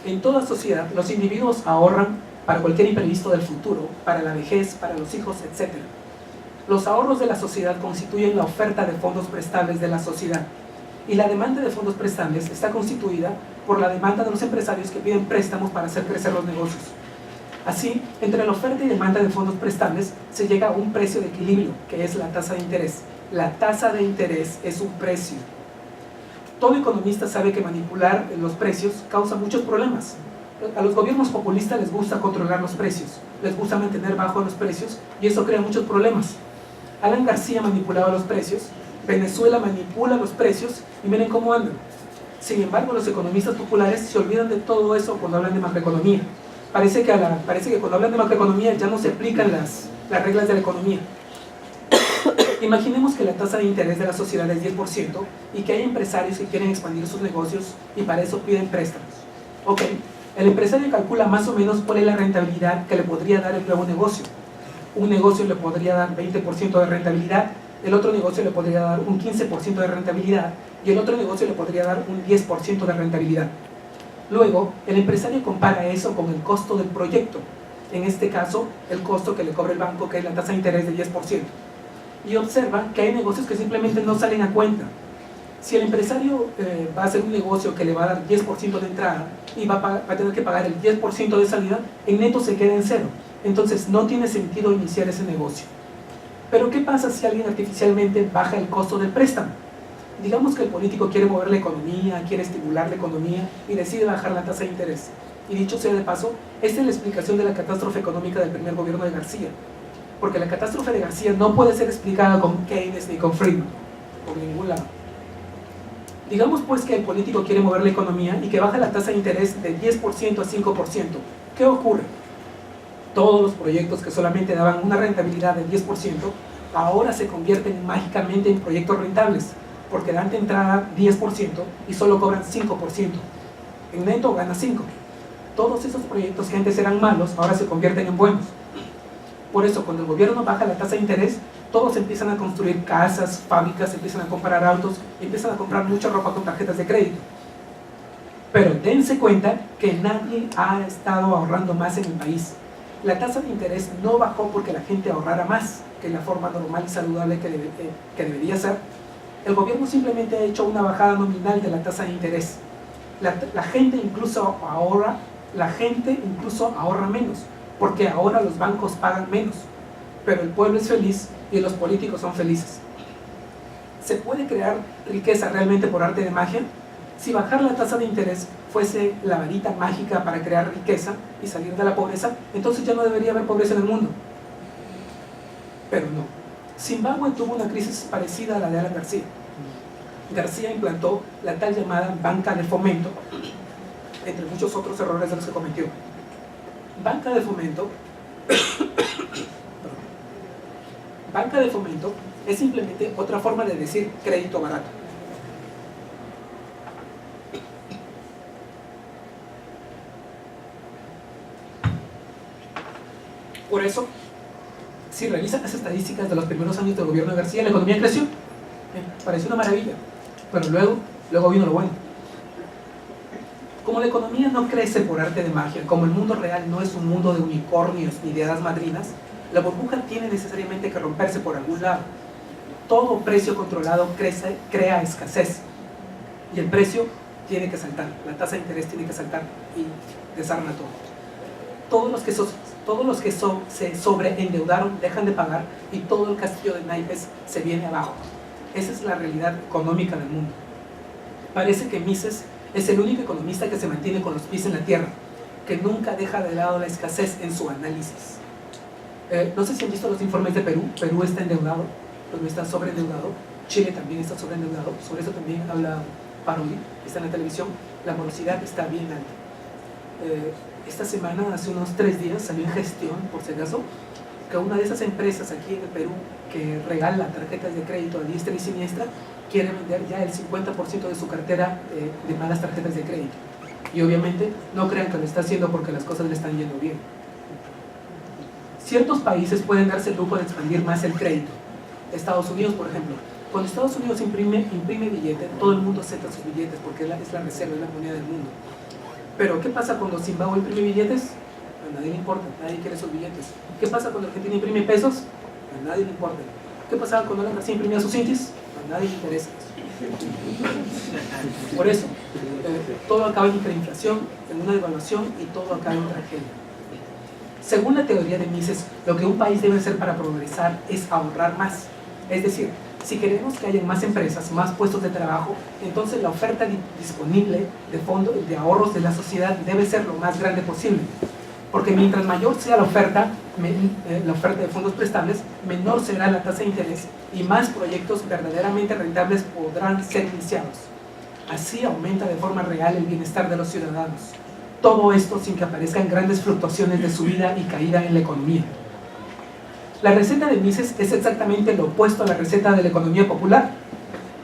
En toda sociedad, los individuos ahorran para cualquier imprevisto del futuro, para la vejez, para los hijos, etc. Los ahorros de la sociedad constituyen la oferta de fondos prestables de la sociedad, y la demanda de fondos prestables está constituida por la demanda de los empresarios que piden préstamos para hacer crecer los negocios. Así, entre la oferta y demanda de fondos prestables se llega a un precio de equilibrio, que es la tasa de interés. La tasa de interés es un precio. Todo economista sabe que manipular los precios causa muchos problemas. A los gobiernos populistas les gusta controlar los precios, les gusta mantener bajos los precios, y eso crea muchos problemas. Alan García manipulaba los precios, Venezuela manipula los precios, y miren cómo andan. Sin embargo, los economistas populares se olvidan de todo eso cuando hablan de macroeconomía. Parece que cuando hablan de macroeconomía ya no se aplican las reglas de la economía. Imaginemos que la tasa de interés de la sociedad es 10% y que hay empresarios que quieren expandir sus negocios y para eso piden préstamos. Ok, el empresario calcula más o menos cuál es la rentabilidad que le podría dar el nuevo negocio. Un negocio le podría dar 20% de rentabilidad, el otro negocio le podría dar un 15% de rentabilidad y el otro negocio le podría dar un 10% de rentabilidad. Luego, el empresario compara eso con el costo del proyecto, en este caso, el costo que le cobra el banco, que es la tasa de interés de 10%. Y observa que hay negocios que simplemente no salen a cuenta. Si el empresario va a hacer un negocio que le va a dar 10% de entrada y va a tener que pagar el 10% de salida, en neto se queda en cero. Entonces no tiene sentido iniciar ese negocio. Pero ¿qué pasa si alguien artificialmente baja el costo del préstamo? Digamos que el político quiere mover la economía, quiere estimular la economía y decide bajar la tasa de interés. Y dicho sea de paso, esta es la explicación de la catástrofe económica del primer gobierno de García. Porque la catástrofe de García no puede ser explicada con Keynes ni con Friedman, por ningún lado. Digamos pues que el político quiere mover la economía y que baja la tasa de interés de 10% a 5%. ¿Qué ocurre? Todos los proyectos que solamente daban una rentabilidad del 10% ahora se convierten mágicamente en proyectos rentables, porque dan de entrada 10% y solo cobran 5%. En neto gana 5%. Todos esos proyectos que antes eran malos ahora se convierten en buenos. Por eso, cuando el gobierno baja la tasa de interés, todos empiezan a construir casas, fábricas, empiezan a comprar autos, empiezan a comprar mucha ropa con tarjetas de crédito. Pero dense cuenta que nadie ha estado ahorrando más en el país. La tasa de interés no bajó porque la gente ahorrara más, que es la forma normal y saludable que debería ser. El gobierno simplemente ha hecho una bajada nominal de la tasa de interés. La gente incluso ahorra menos, porque ahora los bancos pagan menos, pero el pueblo es feliz y los políticos son felices. ¿Se puede crear riqueza realmente por arte de magia? Si bajar la tasa de interés fuese la varita mágica para crear riqueza y salir de la pobreza, entonces ya no debería haber pobreza en el mundo. pero no. Zimbabue tuvo una crisis parecida a la de Alan García. García implantó la tal llamada banca de fomento, entre muchos otros errores de los que cometió. Banca de fomento banca de fomento es simplemente otra forma de decir crédito barato. Por eso, si revisan las estadísticas de los primeros años del gobierno de García, la economía creció. Pareció una maravilla. Pero luego vino lo bueno. Como la economía no crece por arte de magia, como el mundo real no es un mundo de unicornios ni de hadas madrinas, la burbuja tiene necesariamente que romperse por algún lado. Todo precio controlado crea escasez. Y el precio tiene que saltar, la tasa de interés tiene que saltar y desarma todo. Todos los que se sobreendeudaron dejan de pagar y todo el castillo de naipes se viene abajo. Esa es la realidad económica del mundo. Parece que Mises es el único economista que se mantiene con los pies en la tierra, que nunca deja de lado la escasez en su análisis. No sé si han visto los informes de Perú. Perú está endeudado, Perú está sobreendeudado, Chile también está sobreendeudado, sobre eso también habla Parodi, está en la televisión. La morosidad está bien alta. Esta semana, hace unos 3 días, salió en Gestión, por si acaso, que una de esas empresas aquí en el Perú que regala tarjetas de crédito a diestra y siniestra quiere vender ya el 50% de su cartera de malas tarjetas de crédito. Y obviamente no crean que lo está haciendo porque las cosas le están yendo bien. Ciertos países pueden darse el lujo de expandir más el crédito. Estados Unidos, por ejemplo. Cuando Estados Unidos imprime billetes, todo el mundo acepta sus billetes porque es la reserva, es la moneda del mundo. Pero ¿qué pasa cuando Zimbabue imprime billetes? A nadie le importa, nadie quiere esos billetes. ¿Qué pasa cuando Argentina imprime pesos? A nadie le importa. ¿Qué pasaba cuando la García imprimía sus intis? A nadie le interesa. Por eso, todo acaba en hiperinflación, en una devaluación y todo acaba en tragedia. Según la teoría de Mises, lo que un país debe hacer para progresar es ahorrar más. Es decir, si queremos que haya más empresas, más puestos de trabajo, entonces la oferta disponible de fondos, de ahorros de la sociedad debe ser lo más grande posible. Porque mientras mayor sea la oferta de fondos prestables, menor será la tasa de interés y más proyectos verdaderamente rentables podrán ser iniciados. Así aumenta de forma real el bienestar de los ciudadanos. Todo esto sin que aparezcan grandes fluctuaciones de subida y caída en la economía. La receta de Mises es exactamente lo opuesto a la receta de la economía popular.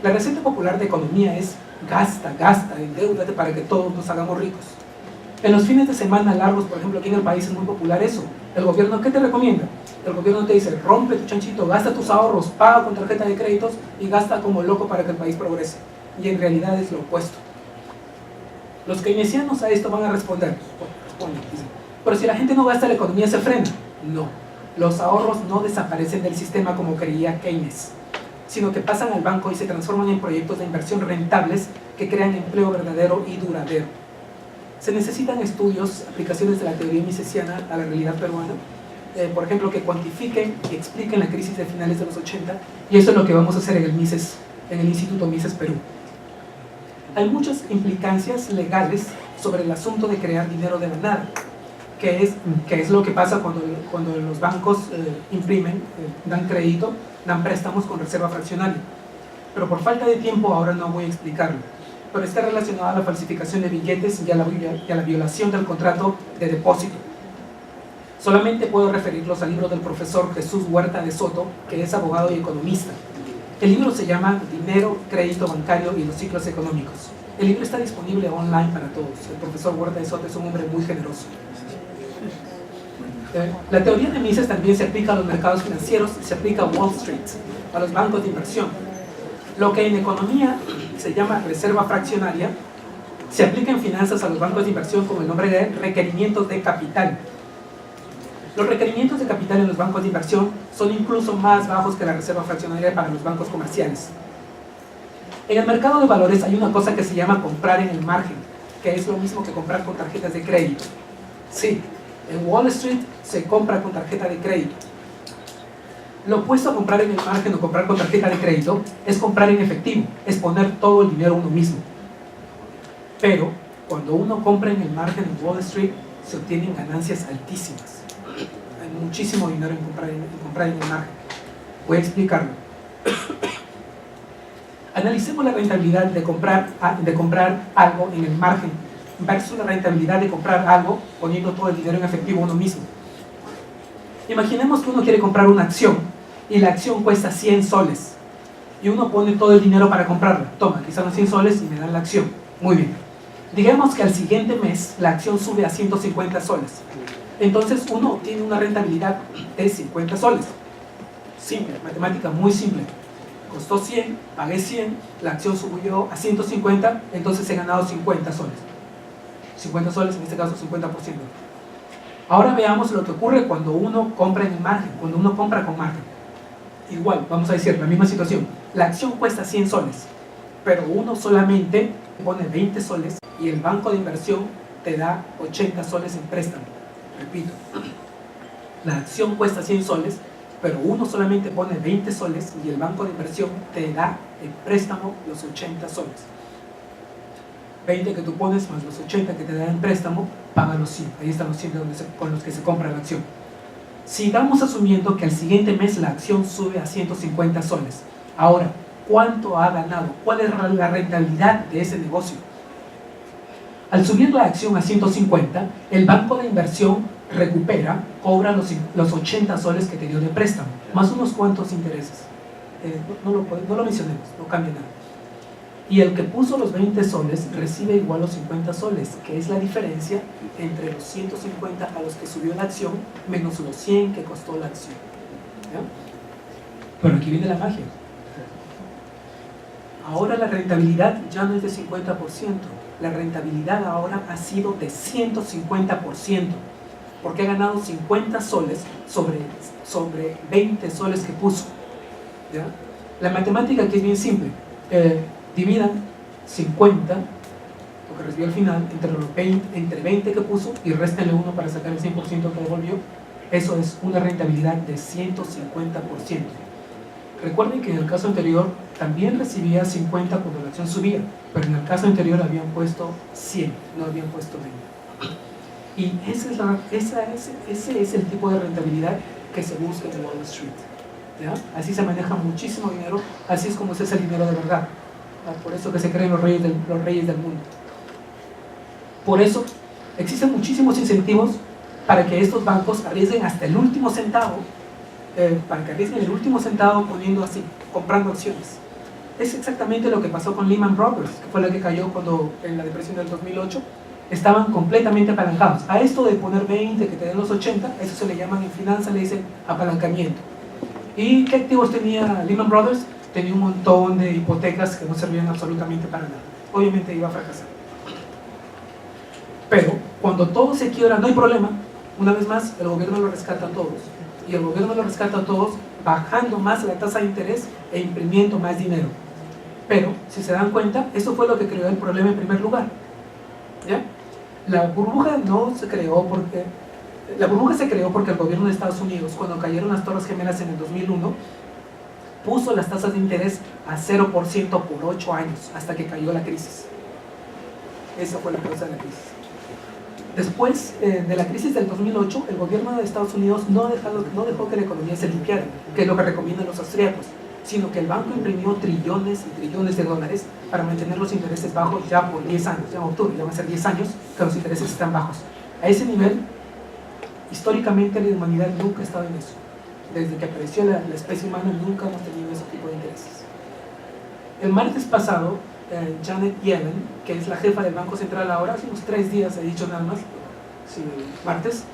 La receta popular de economía es gasta, endeúdate para que todos nos hagamos ricos. En los fines de semana largos, por ejemplo, aquí en el país es muy popular eso. El gobierno, ¿qué te recomienda? El gobierno te dice, rompe tu chanchito, gasta tus ahorros, paga con tarjeta de créditos y gasta como loco para que el país progrese. Y en realidad es lo opuesto. Los keynesianos a esto van a responder, pero si la gente no gasta, la economía se frena. No, los ahorros no desaparecen del sistema como creía Keynes, sino que pasan al banco y se transforman en proyectos de inversión rentables que crean empleo verdadero y duradero. Se necesitan estudios, aplicaciones de la teoría misesiana a la realidad peruana, por ejemplo, que cuantifiquen y expliquen la crisis de finales de los 80, y eso es lo que vamos a hacer en el Instituto Mises Perú. Hay muchas implicancias legales sobre el asunto de crear dinero de la nada, que es lo que pasa cuando los bancos imprimen, dan crédito, dan préstamos con reserva fraccionaria. Pero por falta de tiempo ahora no voy a explicarlo. Pero está relacionado a la falsificación de billetes y a la violación del contrato de depósito. Solamente puedo referirlos al libro del profesor Jesús Huerta de Soto, que es abogado y economista. El libro se llama Dinero, Crédito Bancario y los Ciclos Económicos. El libro está disponible online para todos. El profesor Huerta de Soto es un hombre muy generoso. La teoría de Mises también se aplica a los mercados financieros, se aplica a Wall Street, a los bancos de inversión. Lo que en economía se llama reserva fraccionaria, se aplica en finanzas a los bancos de inversión con el nombre de requerimientos de capital. Los requerimientos de capital en los bancos de inversión son incluso más bajos que la reserva fraccionaria para los bancos comerciales. En el mercado de valores hay una cosa que se llama comprar en el margen, que es lo mismo que comprar con tarjetas de crédito. Sí, en Wall Street se compra con tarjeta de crédito. Lo opuesto a comprar en el margen o comprar con tarjeta de crédito es comprar en efectivo, es poner todo el dinero uno mismo. Pero cuando uno compra en el margen en Wall Street se obtienen ganancias altísimas. Hay muchísimo dinero en comprar en el margen. Voy a explicarlo. Analicemos la rentabilidad de comprar algo en el margen versus la rentabilidad de comprar algo poniendo todo el dinero en efectivo uno mismo. Imaginemos que uno quiere comprar una acción y la acción cuesta 100 soles y uno pone todo el dinero para comprarla. Toma, aquí están los 100 soles y me dan la acción. Muy bien. Digamos que al siguiente mes la acción sube a 150 soles. Entonces uno obtiene una rentabilidad de 50 soles. Simple, matemática muy simple. Costó 100, pagué 100, la acción subió a 150, entonces he ganado 50 soles. 50 soles, en este caso 50%. Ahora veamos lo que ocurre cuando uno compra en el margen, cuando uno compra con margen. Igual, vamos a decir, la misma situación. La acción cuesta 100 soles, pero uno solamente pone 20 soles y el banco de inversión te da 80 soles en préstamo. Repito, la acción cuesta 100 soles, pero uno solamente pone 20 soles y el banco de inversión te da en préstamo los 80 soles. 20 que tú pones más los 80 que te da en préstamo, paga los 100. Ahí están los 100 con los que se compra la acción. Sigamos asumiendo que al siguiente mes la acción sube a 150 soles. Ahora, ¿cuánto ha ganado? ¿Cuál es la rentabilidad de ese negocio? Al subir la acción a 150, el banco de inversión recupera, cobra los 80 soles que te dio de préstamo, más unos cuantos intereses. No lo mencionemos, no cambia nada. Y el que puso los 20 soles recibe igual los 50 soles, que es la diferencia entre los 150 a los que subió la acción menos los 100 que costó la acción. ¿Ya? Pero aquí viene la magia. Ahora la rentabilidad ya no es de 50%, la rentabilidad ahora ha sido de 150%, porque ha ganado 50 soles sobre 20 soles que puso. ¿Ya? La matemática aquí es bien simple. Dividan 50, lo que recibió al final, entre 20 que puso y réstenle 1 para sacar el 100% que devolvió. Eso es una rentabilidad de 150%. Recuerden que en el caso anterior también recibía 50 cuando la acción subía, pero en el caso anterior habían puesto 100, no habían puesto 20. Y ese es el tipo de rentabilidad que se busca en Wall Street. ¿Ya? Así se maneja muchísimo dinero, así es como se hace el dinero de verdad. Por eso que se creen los reyes del mundo. Por eso existen muchísimos incentivos para que estos bancos arriesguen hasta el último centavo, poniendo así, comprando acciones. Es exactamente lo que pasó con Lehman Brothers, que fue la que cayó cuando en la depresión del 2008. Estaban completamente apalancados. A esto de poner 20 que te den los 80, eso se le llaman en finanzas, le dicen apalancamiento. ¿Y qué activos tenía Lehman Brothers? Tenía un montón de hipotecas que no servían absolutamente para nada. Obviamente iba a fracasar. Pero cuando todo se quiebra, no hay problema. Una vez más, el gobierno lo rescata a todos. Y el gobierno lo rescata a todos bajando más la tasa de interés e imprimiendo más dinero. Pero, si se dan cuenta, eso fue lo que creó el problema en primer lugar. ¿Ya? La burbuja se creó porque el gobierno de Estados Unidos, cuando cayeron las Torres Gemelas en el 2001, puso las tasas de interés a 0% por 8 años, hasta que cayó la crisis. Esa fue la causa de la crisis. Después de la crisis del 2008, el gobierno de Estados Unidos no dejó que la economía se limpiara, que es lo que recomiendan los austríacos, sino que el banco imprimió trillones y trillones de dólares para mantener los intereses bajos ya por 10 años. Ya en octubre ya van a ser 10 años que los intereses están bajos. A ese nivel, históricamente la humanidad nunca ha estado en eso. Desde que apareció la especie humana nunca hemos tenido ese tipo de intereses. El martes pasado, Janet Yellen, que es la jefa del Banco Central ahora, hace unos 3 días he dicho nada más, sí, martes,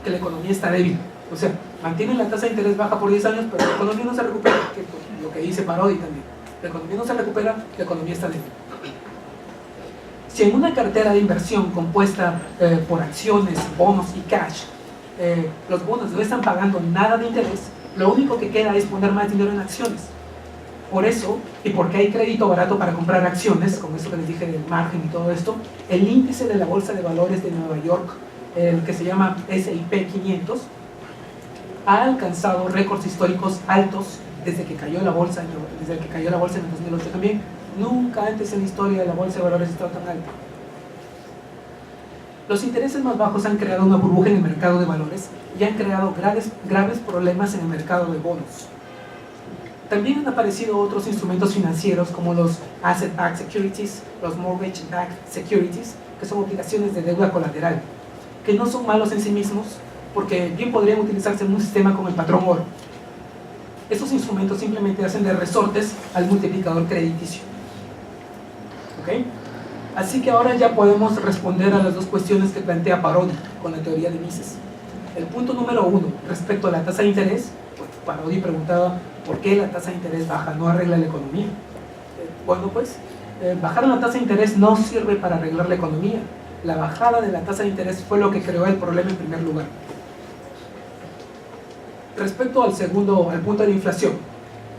que la economía está débil. O sea, mantienen la tasa de interés baja por 10 años, pero la economía no se recupera, que lo que dice Parodi también. La economía no se recupera, la economía está débil. Si en una cartera de inversión compuesta por acciones, bonos y cash, los bonos no están pagando nada de interés, lo único que queda es poner más dinero en acciones. Por eso, y porque hay crédito barato para comprar acciones, con eso que les dije del margen y todo esto, el índice de la Bolsa de Valores de Nueva York, el que se llama S&P 500, ha alcanzado récords históricos altos desde que cayó la bolsa en el 2008 también. Nunca antes en la historia de la Bolsa de Valores ha estado tan alta. Los intereses más bajos han creado una burbuja en el mercado de valores y han creado graves problemas en el mercado de bonos. También han aparecido otros instrumentos financieros como los Asset-Backed Securities, los Mortgage-Backed Securities, que son obligaciones de deuda colateral, que no son malos en sí mismos porque bien podrían utilizarse en un sistema como el patrón oro. Estos instrumentos simplemente hacen de resortes al multiplicador crediticio. ¿Ok? Así que ahora ya podemos responder a las dos cuestiones que plantea Parodi con la teoría de Mises. El punto número 1, respecto a la tasa de interés, pues Parodi preguntaba ¿por qué la tasa de interés baja? ¿No arregla la economía? Bueno, pues bajar la tasa de interés no sirve para arreglar la economía. La bajada de la tasa de interés fue lo que creó el problema en primer lugar. Respecto al punto de la inflación,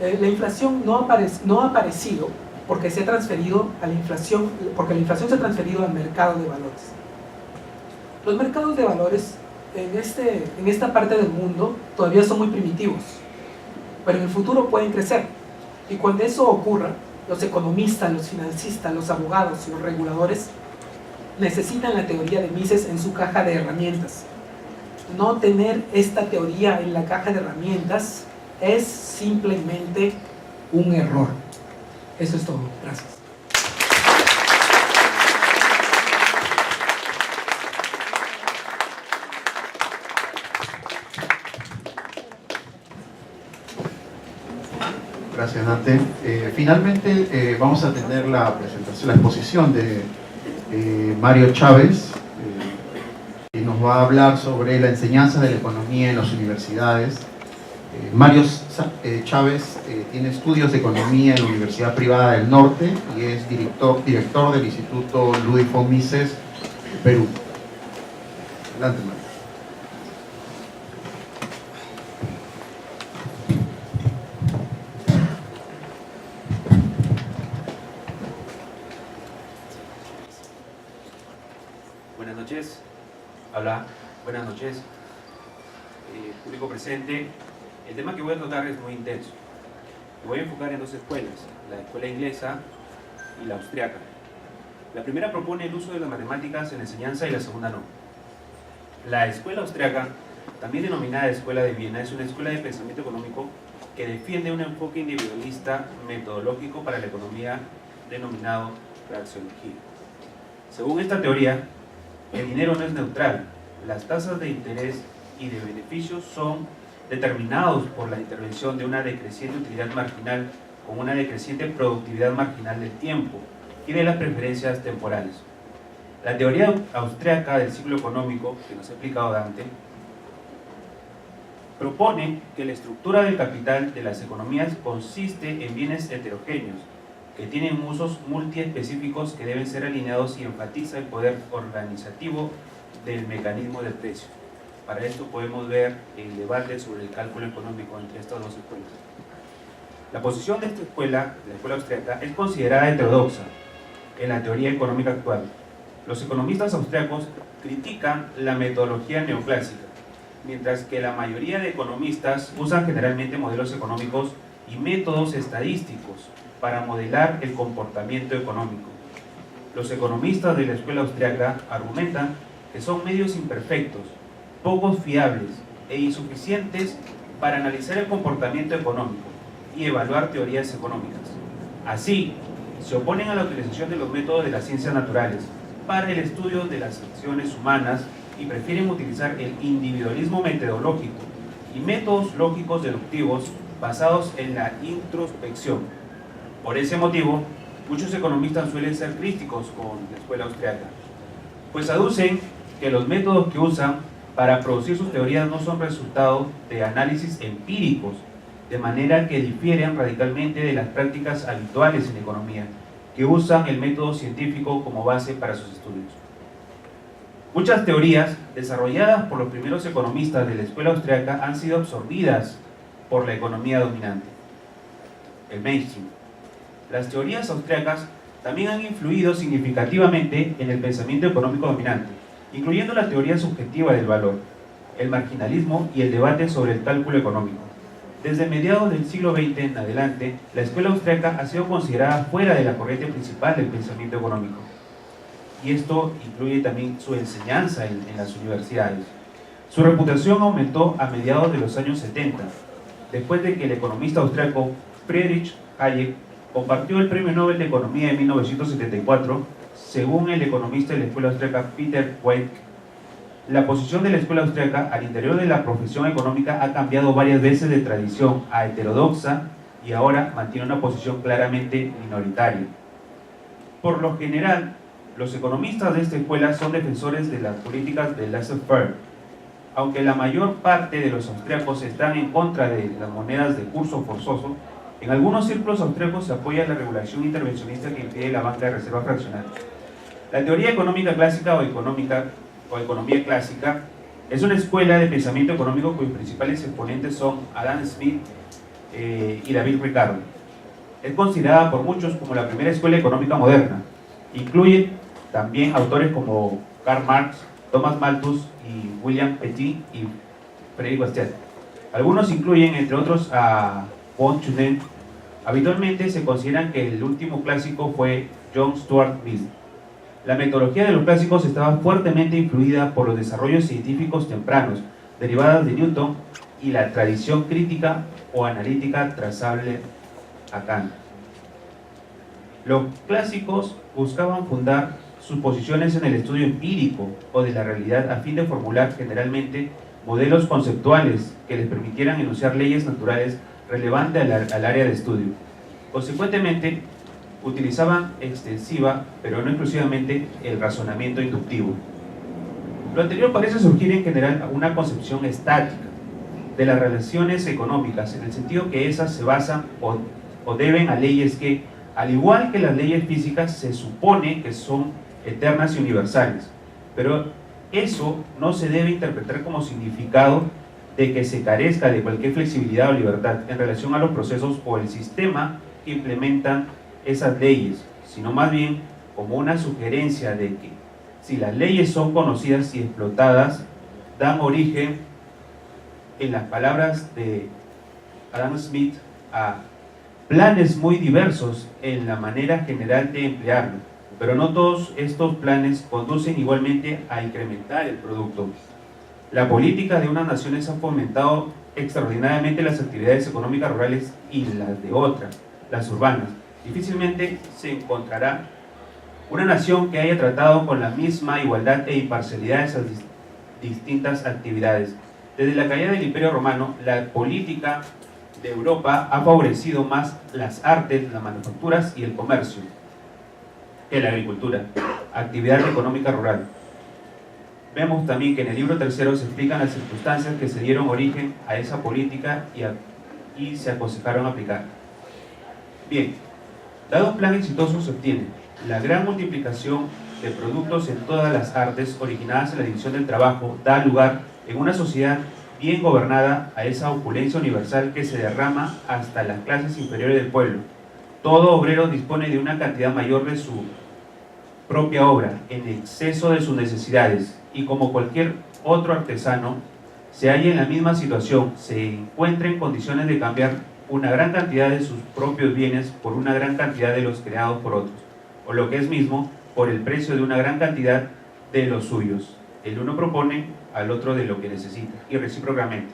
la inflación no ha aparecido porque se ha transferido a la inflación, porque la inflación se ha transferido al mercado de valores. Los mercados de valores en esta parte del mundo todavía son muy primitivos, pero en el futuro pueden crecer. Y cuando eso ocurra, los economistas, los financistas, los abogados, los reguladores necesitan la teoría de Mises en su caja de herramientas. No tener esta teoría en la caja de herramientas es simplemente un error. Eso es todo. Gracias. Gracias, Dante. Finalmente vamos a tener la presentación, la exposición de Mario Chávez, que nos va a hablar sobre la enseñanza de la economía en las universidades. Mario Chávez tiene estudios de economía en la Universidad Privada del Norte y es director del Instituto Ludwig von Mises, Perú. Adelante, Mario. Buenas noches. Hola, buenas noches. Público presente. El tema que voy a tratar es muy intenso. Me voy a enfocar en dos escuelas, la escuela inglesa y la austriaca. La primera propone el uso de las matemáticas en la enseñanza y la segunda no. La escuela austriaca, también denominada Escuela de Viena, es una escuela de pensamiento económico que defiende un enfoque individualista metodológico para la economía denominado praxeología. Según esta teoría, el dinero no es neutral. Las tasas de interés y de beneficios son determinados por la intervención de una decreciente utilidad marginal con una decreciente productividad marginal del tiempo y de las preferencias temporales. La teoría austríaca del ciclo económico, que nos ha explicado Dante, propone que la estructura del capital de las economías consiste en bienes heterogéneos, que tienen usos multiespecíficos que deben ser alineados y enfatiza el poder organizativo del mecanismo de precio. Para esto podemos ver el debate sobre el cálculo económico entre estas dos escuelas. La posición de esta escuela, la escuela austríaca, es considerada heterodoxa en la teoría económica actual. Los economistas austríacos critican la metodología neoclásica, mientras que la mayoría de economistas usan generalmente modelos económicos y métodos estadísticos para modelar el comportamiento económico. Los economistas de la escuela austríaca argumentan que son medios imperfectos, poco fiables e insuficientes para analizar el comportamiento económico y evaluar teorías económicas. Así, se oponen a la utilización de los métodos de las ciencias naturales para el estudio de las acciones humanas y prefieren utilizar el individualismo metodológico y métodos lógicos deductivos basados en la introspección. Por ese motivo, muchos economistas suelen ser críticos con la escuela austríaca, pues aducen que los métodos que usan para producir sus teorías no son resultado de análisis empíricos, de manera que difieren radicalmente de las prácticas habituales en economía, que usan el método científico como base para sus estudios. Muchas teorías desarrolladas por los primeros economistas de la escuela austríaca han sido absorbidas por la economía dominante, el mainstream. Las teorías austríacas también han influido significativamente en el pensamiento económico dominante, incluyendo la teoría subjetiva del valor, el marginalismo y el debate sobre el cálculo económico. Desde mediados del siglo XX en adelante, la escuela austríaca ha sido considerada fuera de la corriente principal del pensamiento económico. y esto incluye también su enseñanza en las universidades. Su reputación aumentó a mediados de los años 70, después de que el economista austriaco Friedrich Hayek compartió el Premio Nobel de Economía en 1974. Según el economista de la escuela austriaca Peter Weick, la posición de la escuela austriaca al interior de la profesión económica ha cambiado varias veces de tradición a heterodoxa y ahora mantiene una posición claramente minoritaria. Por lo general, los economistas de esta escuela son defensores de las políticas de laissez-faire, aunque la mayor parte de los austriacos están en contra de las monedas de curso forzoso. En algunos círculos austriacos se apoya la regulación intervencionista que impide la banca de reserva fraccionaria. La teoría económica clásica o economía clásica es una escuela de pensamiento económico cuyos principales exponentes son Adam Smith y David Ricardo. Es considerada por muchos como la primera escuela económica moderna. Incluye también autores como Karl Marx, Thomas Malthus y William Petit y Frederick Bastiat. Algunos incluyen, entre otros, a von Thunen. Habitualmente se consideran que el último clásico fue John Stuart Mill. La metodología de los clásicos estaba fuertemente influida por los desarrollos científicos tempranos, derivadas de Newton, y la tradición crítica o analítica trazable a Kant. Los clásicos buscaban fundar sus posiciones en el estudio empírico o de la realidad a fin de formular generalmente modelos conceptuales que les permitieran enunciar leyes naturales relevantes al área de estudio. Consecuentemente, utilizaban extensiva, pero no exclusivamente, el razonamiento inductivo. Lo anterior parece surgir en general una concepción estática de las relaciones económicas, en el sentido que esas se basan o deben a leyes que, al igual que las leyes físicas, se supone que son eternas y universales. Pero eso no se debe interpretar como significado de que se carezca de cualquier flexibilidad o libertad en relación a los procesos o el sistema que implementan esas leyes, sino más bien como una sugerencia de que si las leyes son conocidas y explotadas, dan origen, en las palabras de Adam Smith, a planes muy diversos en la manera general de emplearlo, pero no todos estos planes conducen igualmente a incrementar el producto. La política de unas naciones ha fomentado extraordinariamente las actividades económicas rurales y las de otras, las urbanas. Difícilmente se encontrará una nación que haya tratado con la misma igualdad e imparcialidad esas distintas actividades. Desde la caída del Imperio Romano, la política de Europa ha favorecido más las artes, las manufacturas y el comercio que la agricultura, actividad económica rural. Vemos también que en el libro tercero se explican las circunstancias que se dieron origen a esa política y se aconsejaron aplicar. Bien, dado un plan exitoso se obtiene la gran multiplicación de productos en todas las artes originadas en la división del trabajo, da lugar en una sociedad bien gobernada a esa opulencia universal que se derrama hasta las clases inferiores del pueblo. Todo obrero dispone de una cantidad mayor de su propia obra, en exceso de sus necesidades, y como cualquier otro artesano, se halla en la misma situación, se encuentra en condiciones de cambiar una gran cantidad de sus propios bienes por una gran cantidad de los creados por otros, o lo que es mismo, por el precio de una gran cantidad de los suyos. El uno propone al otro de lo que necesita, y recíprocamente,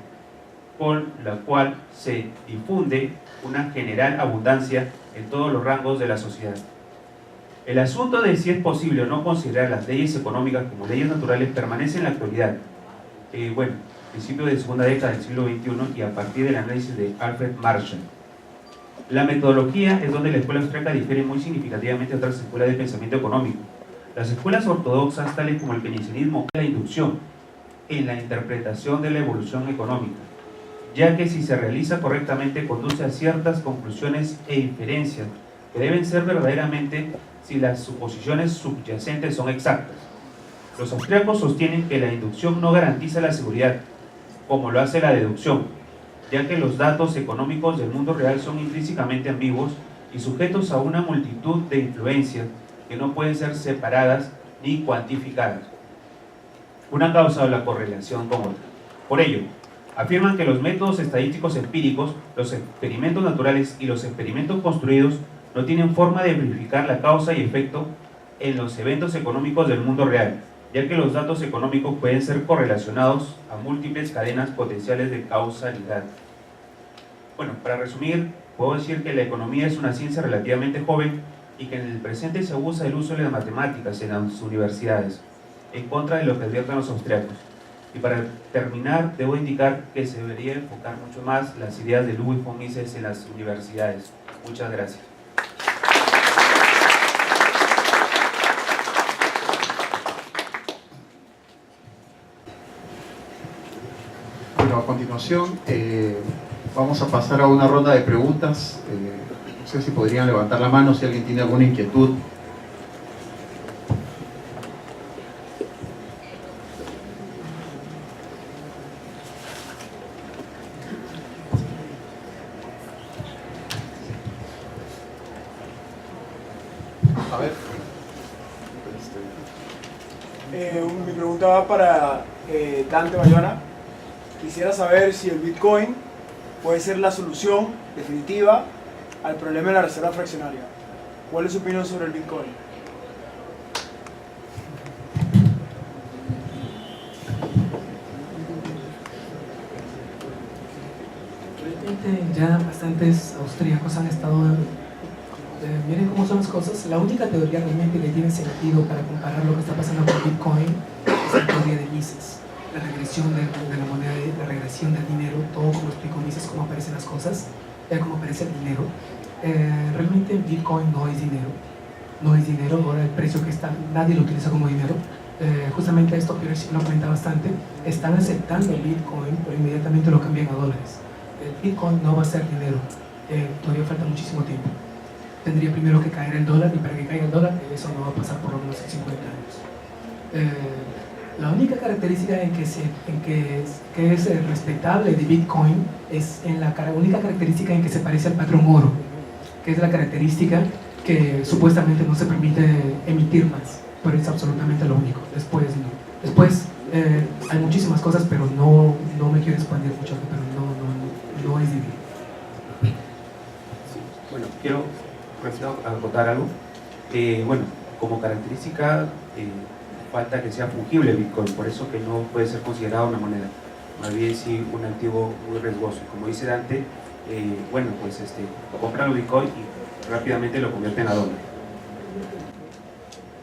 con la cual se difunde una general abundancia en todos los rangos de la sociedad. El asunto de si es posible o no considerar las leyes económicas como leyes naturales permanece en la actualidad. Principio de segunda década del siglo XXI y a partir del análisis de Alfred Marshall. La metodología es donde la escuela austríaca difiere muy significativamente de otras escuelas de pensamiento económico. Las escuelas ortodoxas, tales como el keynesianismo, la inducción en la interpretación de la evolución económica, ya que si se realiza correctamente conduce a ciertas conclusiones e inferencias que deben ser verdaderamente si las suposiciones subyacentes son exactas. Los austríacos sostienen que la inducción no garantiza la seguridad, como lo hace la deducción, ya que los datos económicos del mundo real son intrínsecamente ambiguos y sujetos a una multitud de influencias que no pueden ser separadas ni cuantificadas. Una causa o la correlación con otra. Por ello, afirman que los métodos estadísticos empíricos, los experimentos naturales y los experimentos construidos no tienen forma de verificar la causa y efecto en los eventos económicos del mundo real, ya que los datos económicos pueden ser correlacionados a múltiples cadenas potenciales de causalidad. Bueno, para resumir, puedo decir que la economía es una ciencia relativamente joven y que en el presente se abusa del uso de las matemáticas en las universidades, en contra de lo que advierten los austriacos. Y para terminar, debo indicar que se debería enfocar mucho más las ideas de Ludwig von Mises en las universidades. Muchas gracias. Bueno, a continuación vamos a pasar a una ronda de preguntas. No sé si podrían levantar la mano si alguien tiene alguna inquietud. A ver. Mi pregunta va para Dante Bayona. Quisiera saber si el Bitcoin puede ser la solución definitiva al problema de la reserva fraccionaria. ¿Cuál es su opinión sobre el Bitcoin? Realmente ya bastantes austríacos han estado... miren cómo son las cosas. La única teoría realmente que tiene sentido para comparar lo que está pasando con Bitcoin es la teoría de Mises. La regresión de la moneda, la regresión del dinero, todo como explicó Mises, cómo aparecen las cosas, cómo aparece el dinero. Realmente Bitcoin no es dinero. No es dinero, ahora el precio que está, nadie lo utiliza como dinero. Justamente esto, pero sí lo comenta bastante, están aceptando el Bitcoin, pero inmediatamente lo cambian a dólares. El Bitcoin no va a ser dinero, todavía falta muchísimo tiempo. Tendría primero que caer el dólar, y para que caiga el dólar, eso no va a pasar por lo menos en 50 años. La única característica que es respetable de Bitcoin es la única característica en que se parece al patrón oro, que es la característica que supuestamente no se permite emitir más, pero es absolutamente lo único. Después no. Después hay muchísimas cosas, pero no me quiero expandir mucho, pero no es dinero. Bueno, quiero acotar algo. Bueno, como característica, falta que sea fungible Bitcoin, por eso que no puede ser considerado una moneda, más bien sí un activo muy riesgoso. Como dice Dante, bueno, pues compran el Bitcoin y rápidamente lo convierten a dólar.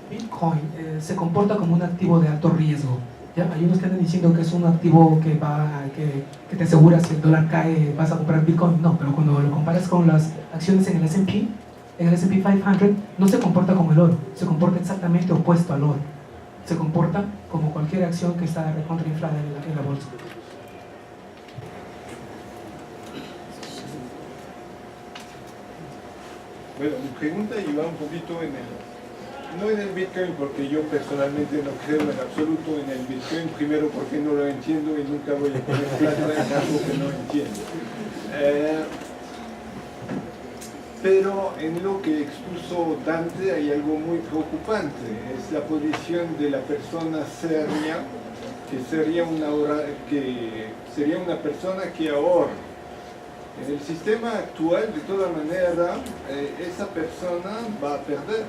Bitcoin se comporta como un activo de alto riesgo. ¿Ya? Hay unos que andan diciendo que es un activo que te asegura si el dólar cae vas a comprar Bitcoin. No, pero cuando lo comparas con las acciones en el S&P 500 no se comporta como el oro, se comporta exactamente opuesto al oro. Se comporta como cualquier acción que está recontrainflada en la bolsa. Bueno, mi pregunta iba un poquito no en el Bitcoin, porque yo personalmente no creo en absoluto en el Bitcoin, primero porque no lo entiendo y nunca voy a poner plata en algo que no entiendo. Pero en lo que expuso Dante hay algo muy preocupante, es la posición de la persona seria, que sería una persona que ahorra. En el sistema actual, de toda manera, esa persona va a perder.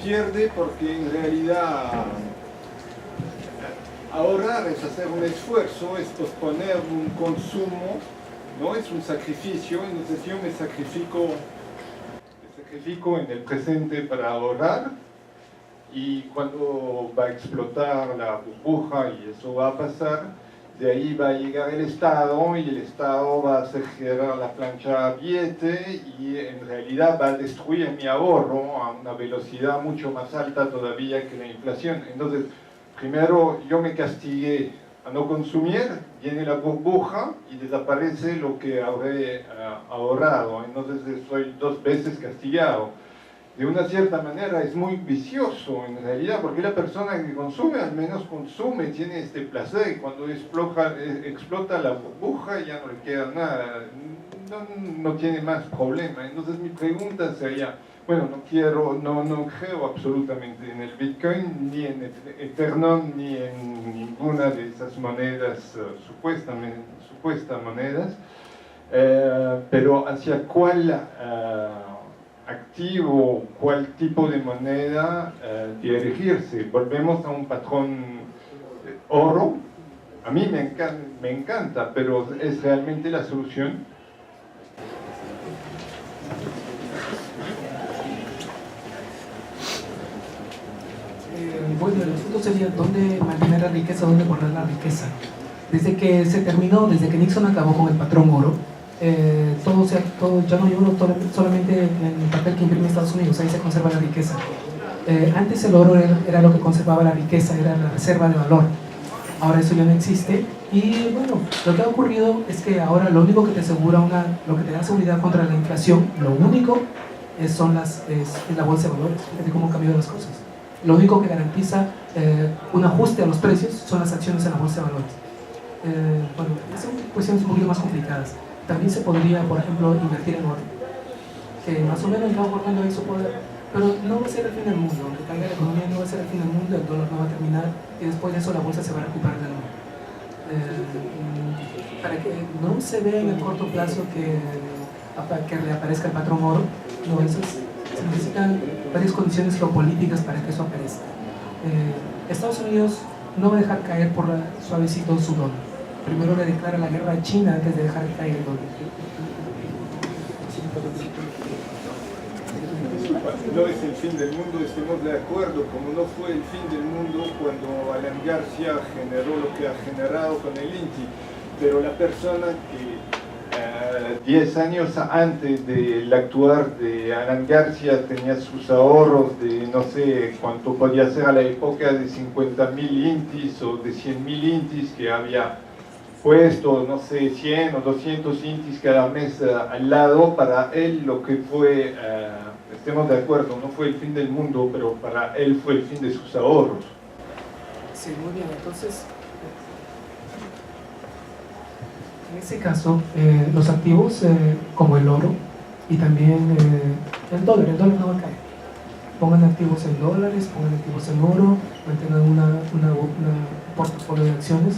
Pierde porque en realidad ahorrar es hacer un esfuerzo, es posponer un consumo, no es un sacrificio. Entonces yo me sacrifico en el presente para ahorrar, y cuando va a explotar la burbuja y eso va a pasar, de ahí va a llegar el Estado y el Estado va a hacer girar la plancha a billete y en realidad va a destruir mi ahorro a una velocidad mucho más alta todavía que la inflación. Entonces, primero yo me castigué a no consumir, viene la burbuja y desaparece lo que habré ahorrado. Entonces soy 2 veces castigado. De una cierta manera es muy vicioso en realidad, porque la persona que consume al menos consume, tiene este placer, y cuando explota la burbuja ya no le queda nada, no tiene más problema. Entonces mi pregunta sería, bueno, no creo absolutamente en el Bitcoin, ni en Ethereum, ni en ninguna de esas monedas, supuestas monedas, pero ¿hacia cuál activo, cuál tipo de moneda dirigirse. Volvemos a un patrón oro. A mí me encanta, pero ¿es realmente la solución? Bueno, el asunto sería dónde mantener la riqueza, dónde guardar la riqueza. Desde que Nixon acabó con el patrón oro, todo ya no hay oro solamente en el papel que imprime Estados Unidos, ahí se conserva la riqueza. Antes el oro era lo que conservaba la riqueza, era la reserva de valor. Ahora eso ya no existe y bueno, lo que ha ocurrido es que ahora lo único que te asegura lo que te da seguridad contra la inflación, lo único es la bolsa de valores. Fíjate cómo han cambiado las cosas. Lo único que garantiza un ajuste a los precios son las acciones en la bolsa de valores. Bueno, son cuestiones un poquito más complicadas. También se podría, por ejemplo, invertir en oro, que más o menos va guardando ahí su poder, pero no va a ser el fin del mundo. Aunque caiga la economía, no va a ser el fin del mundo, el dólar no va a terminar y después de eso la bolsa se va a recuperar de nuevo. Para que no se vea en el corto plazo que reaparezca el patrón oro, no, se necesitan varias condiciones geopolíticas para que eso aparezca. Estados Unidos no va a dejar caer por suavecito su dólar. Primero le declara la guerra a China antes de dejar caer el dólar. No es el fin del mundo, estemos de acuerdo, como no fue el fin del mundo cuando Alan García generó lo que ha generado con el INTI, pero la persona que 10 años antes del actuar de Alan García tenía sus ahorros de no sé cuánto podía ser a la época de 50.000 intis o de 100.000 intis que había puesto, no sé, 100 o 200 intis cada mes al lado. Para él lo que fue, estemos de acuerdo, no fue el fin del mundo, pero para él fue el fin de sus ahorros. Sí, muy bien, entonces en ese caso los activos como el oro y también el dólar no va a caer. Pongan activos en dólares, pongan activos en oro, mantengan una portafolio de acciones.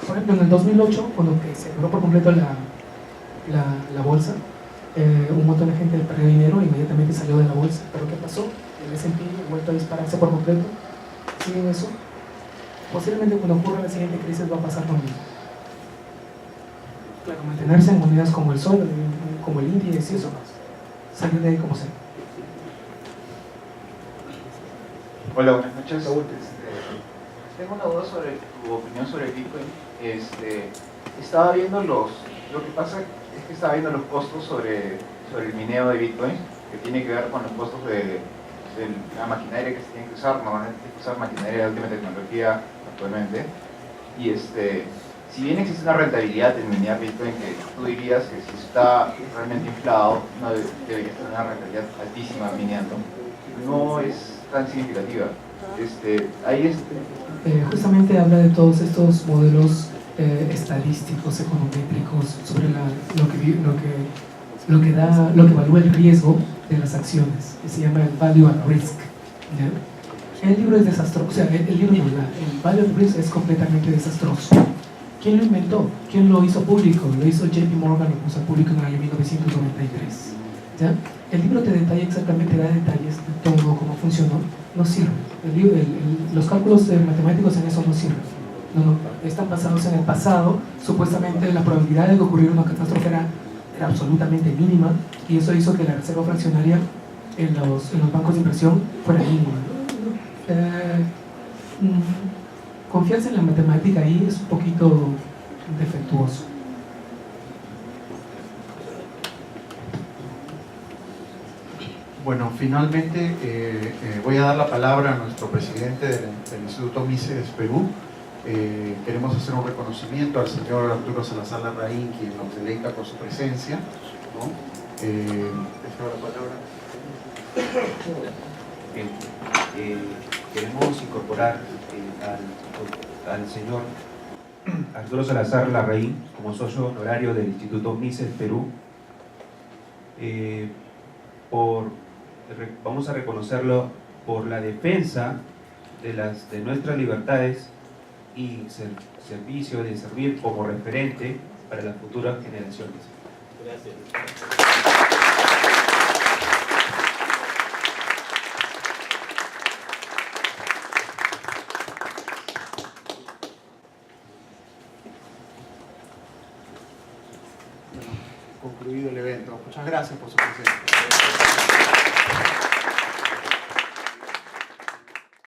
Por ejemplo, en el 2008, cuando se quebró por completo la bolsa, un montón de gente perdió dinero e inmediatamente salió de la bolsa. ¿Pero qué pasó? El S&P ha vuelto a dispararse por completo. ¿Siguen eso? Posiblemente cuando ocurra la siguiente crisis va a pasar lo mismo. Claro, mantenerse en monedas como el sol, como el índice y eso más. Salir de ahí como sea. Hola, buenas noches. Tengo una duda sobre tu opinión sobre el Bitcoin. Estaba viendo lo que pasa es que estaba viendo los costos sobre el mineo de Bitcoin, que tiene que ver con los costos de la maquinaria que se tiene que usar. Normalmente hay que usar maquinaria de última tecnología actualmente. Y si bien existe una rentabilidad en minear Bitcoin, que tú dirías que si está realmente inflado, no debería tener una rentabilidad altísima mineando, no es tan significativa. Justamente habla de todos estos modelos estadísticos, econométricos, sobre lo que evalúa el riesgo de las acciones, que se llama el Value at Risk. ¿Ya? El libro es desastroso, o sea, el Value at Risk es completamente desastroso. ¿Quién lo inventó? ¿Quién lo hizo público? Lo hizo JP Morgan, lo puso público en el año 1993. ¿Ya? El libro te detalla exactamente, da detalles de todo, cómo funcionó. No sirve. Los cálculos matemáticos en eso no sirven. No, están basados en el pasado. Supuestamente la probabilidad de que ocurriera una catástrofe era absolutamente mínima, y eso hizo que la reserva fraccionaria en los bancos de inversión fuera mínima. Confiarse en la matemática ahí es un poquito defectuoso. Bueno, finalmente voy a dar la palabra a nuestro presidente del Instituto Mises Perú. Queremos hacer un reconocimiento al señor Arturo Salazar Larraín, quien nos deleita con su presencia, ¿no? Dejo la palabra. Bien, queremos incorporar al señor Arturo Salazar Larraín como socio honorario del Instituto Mises Perú. Vamos a reconocerlo por la defensa de nuestras libertades y servicio de servir como referente para las futuras generaciones. Gracias. concluido el evento. Muchas gracias por su presencia.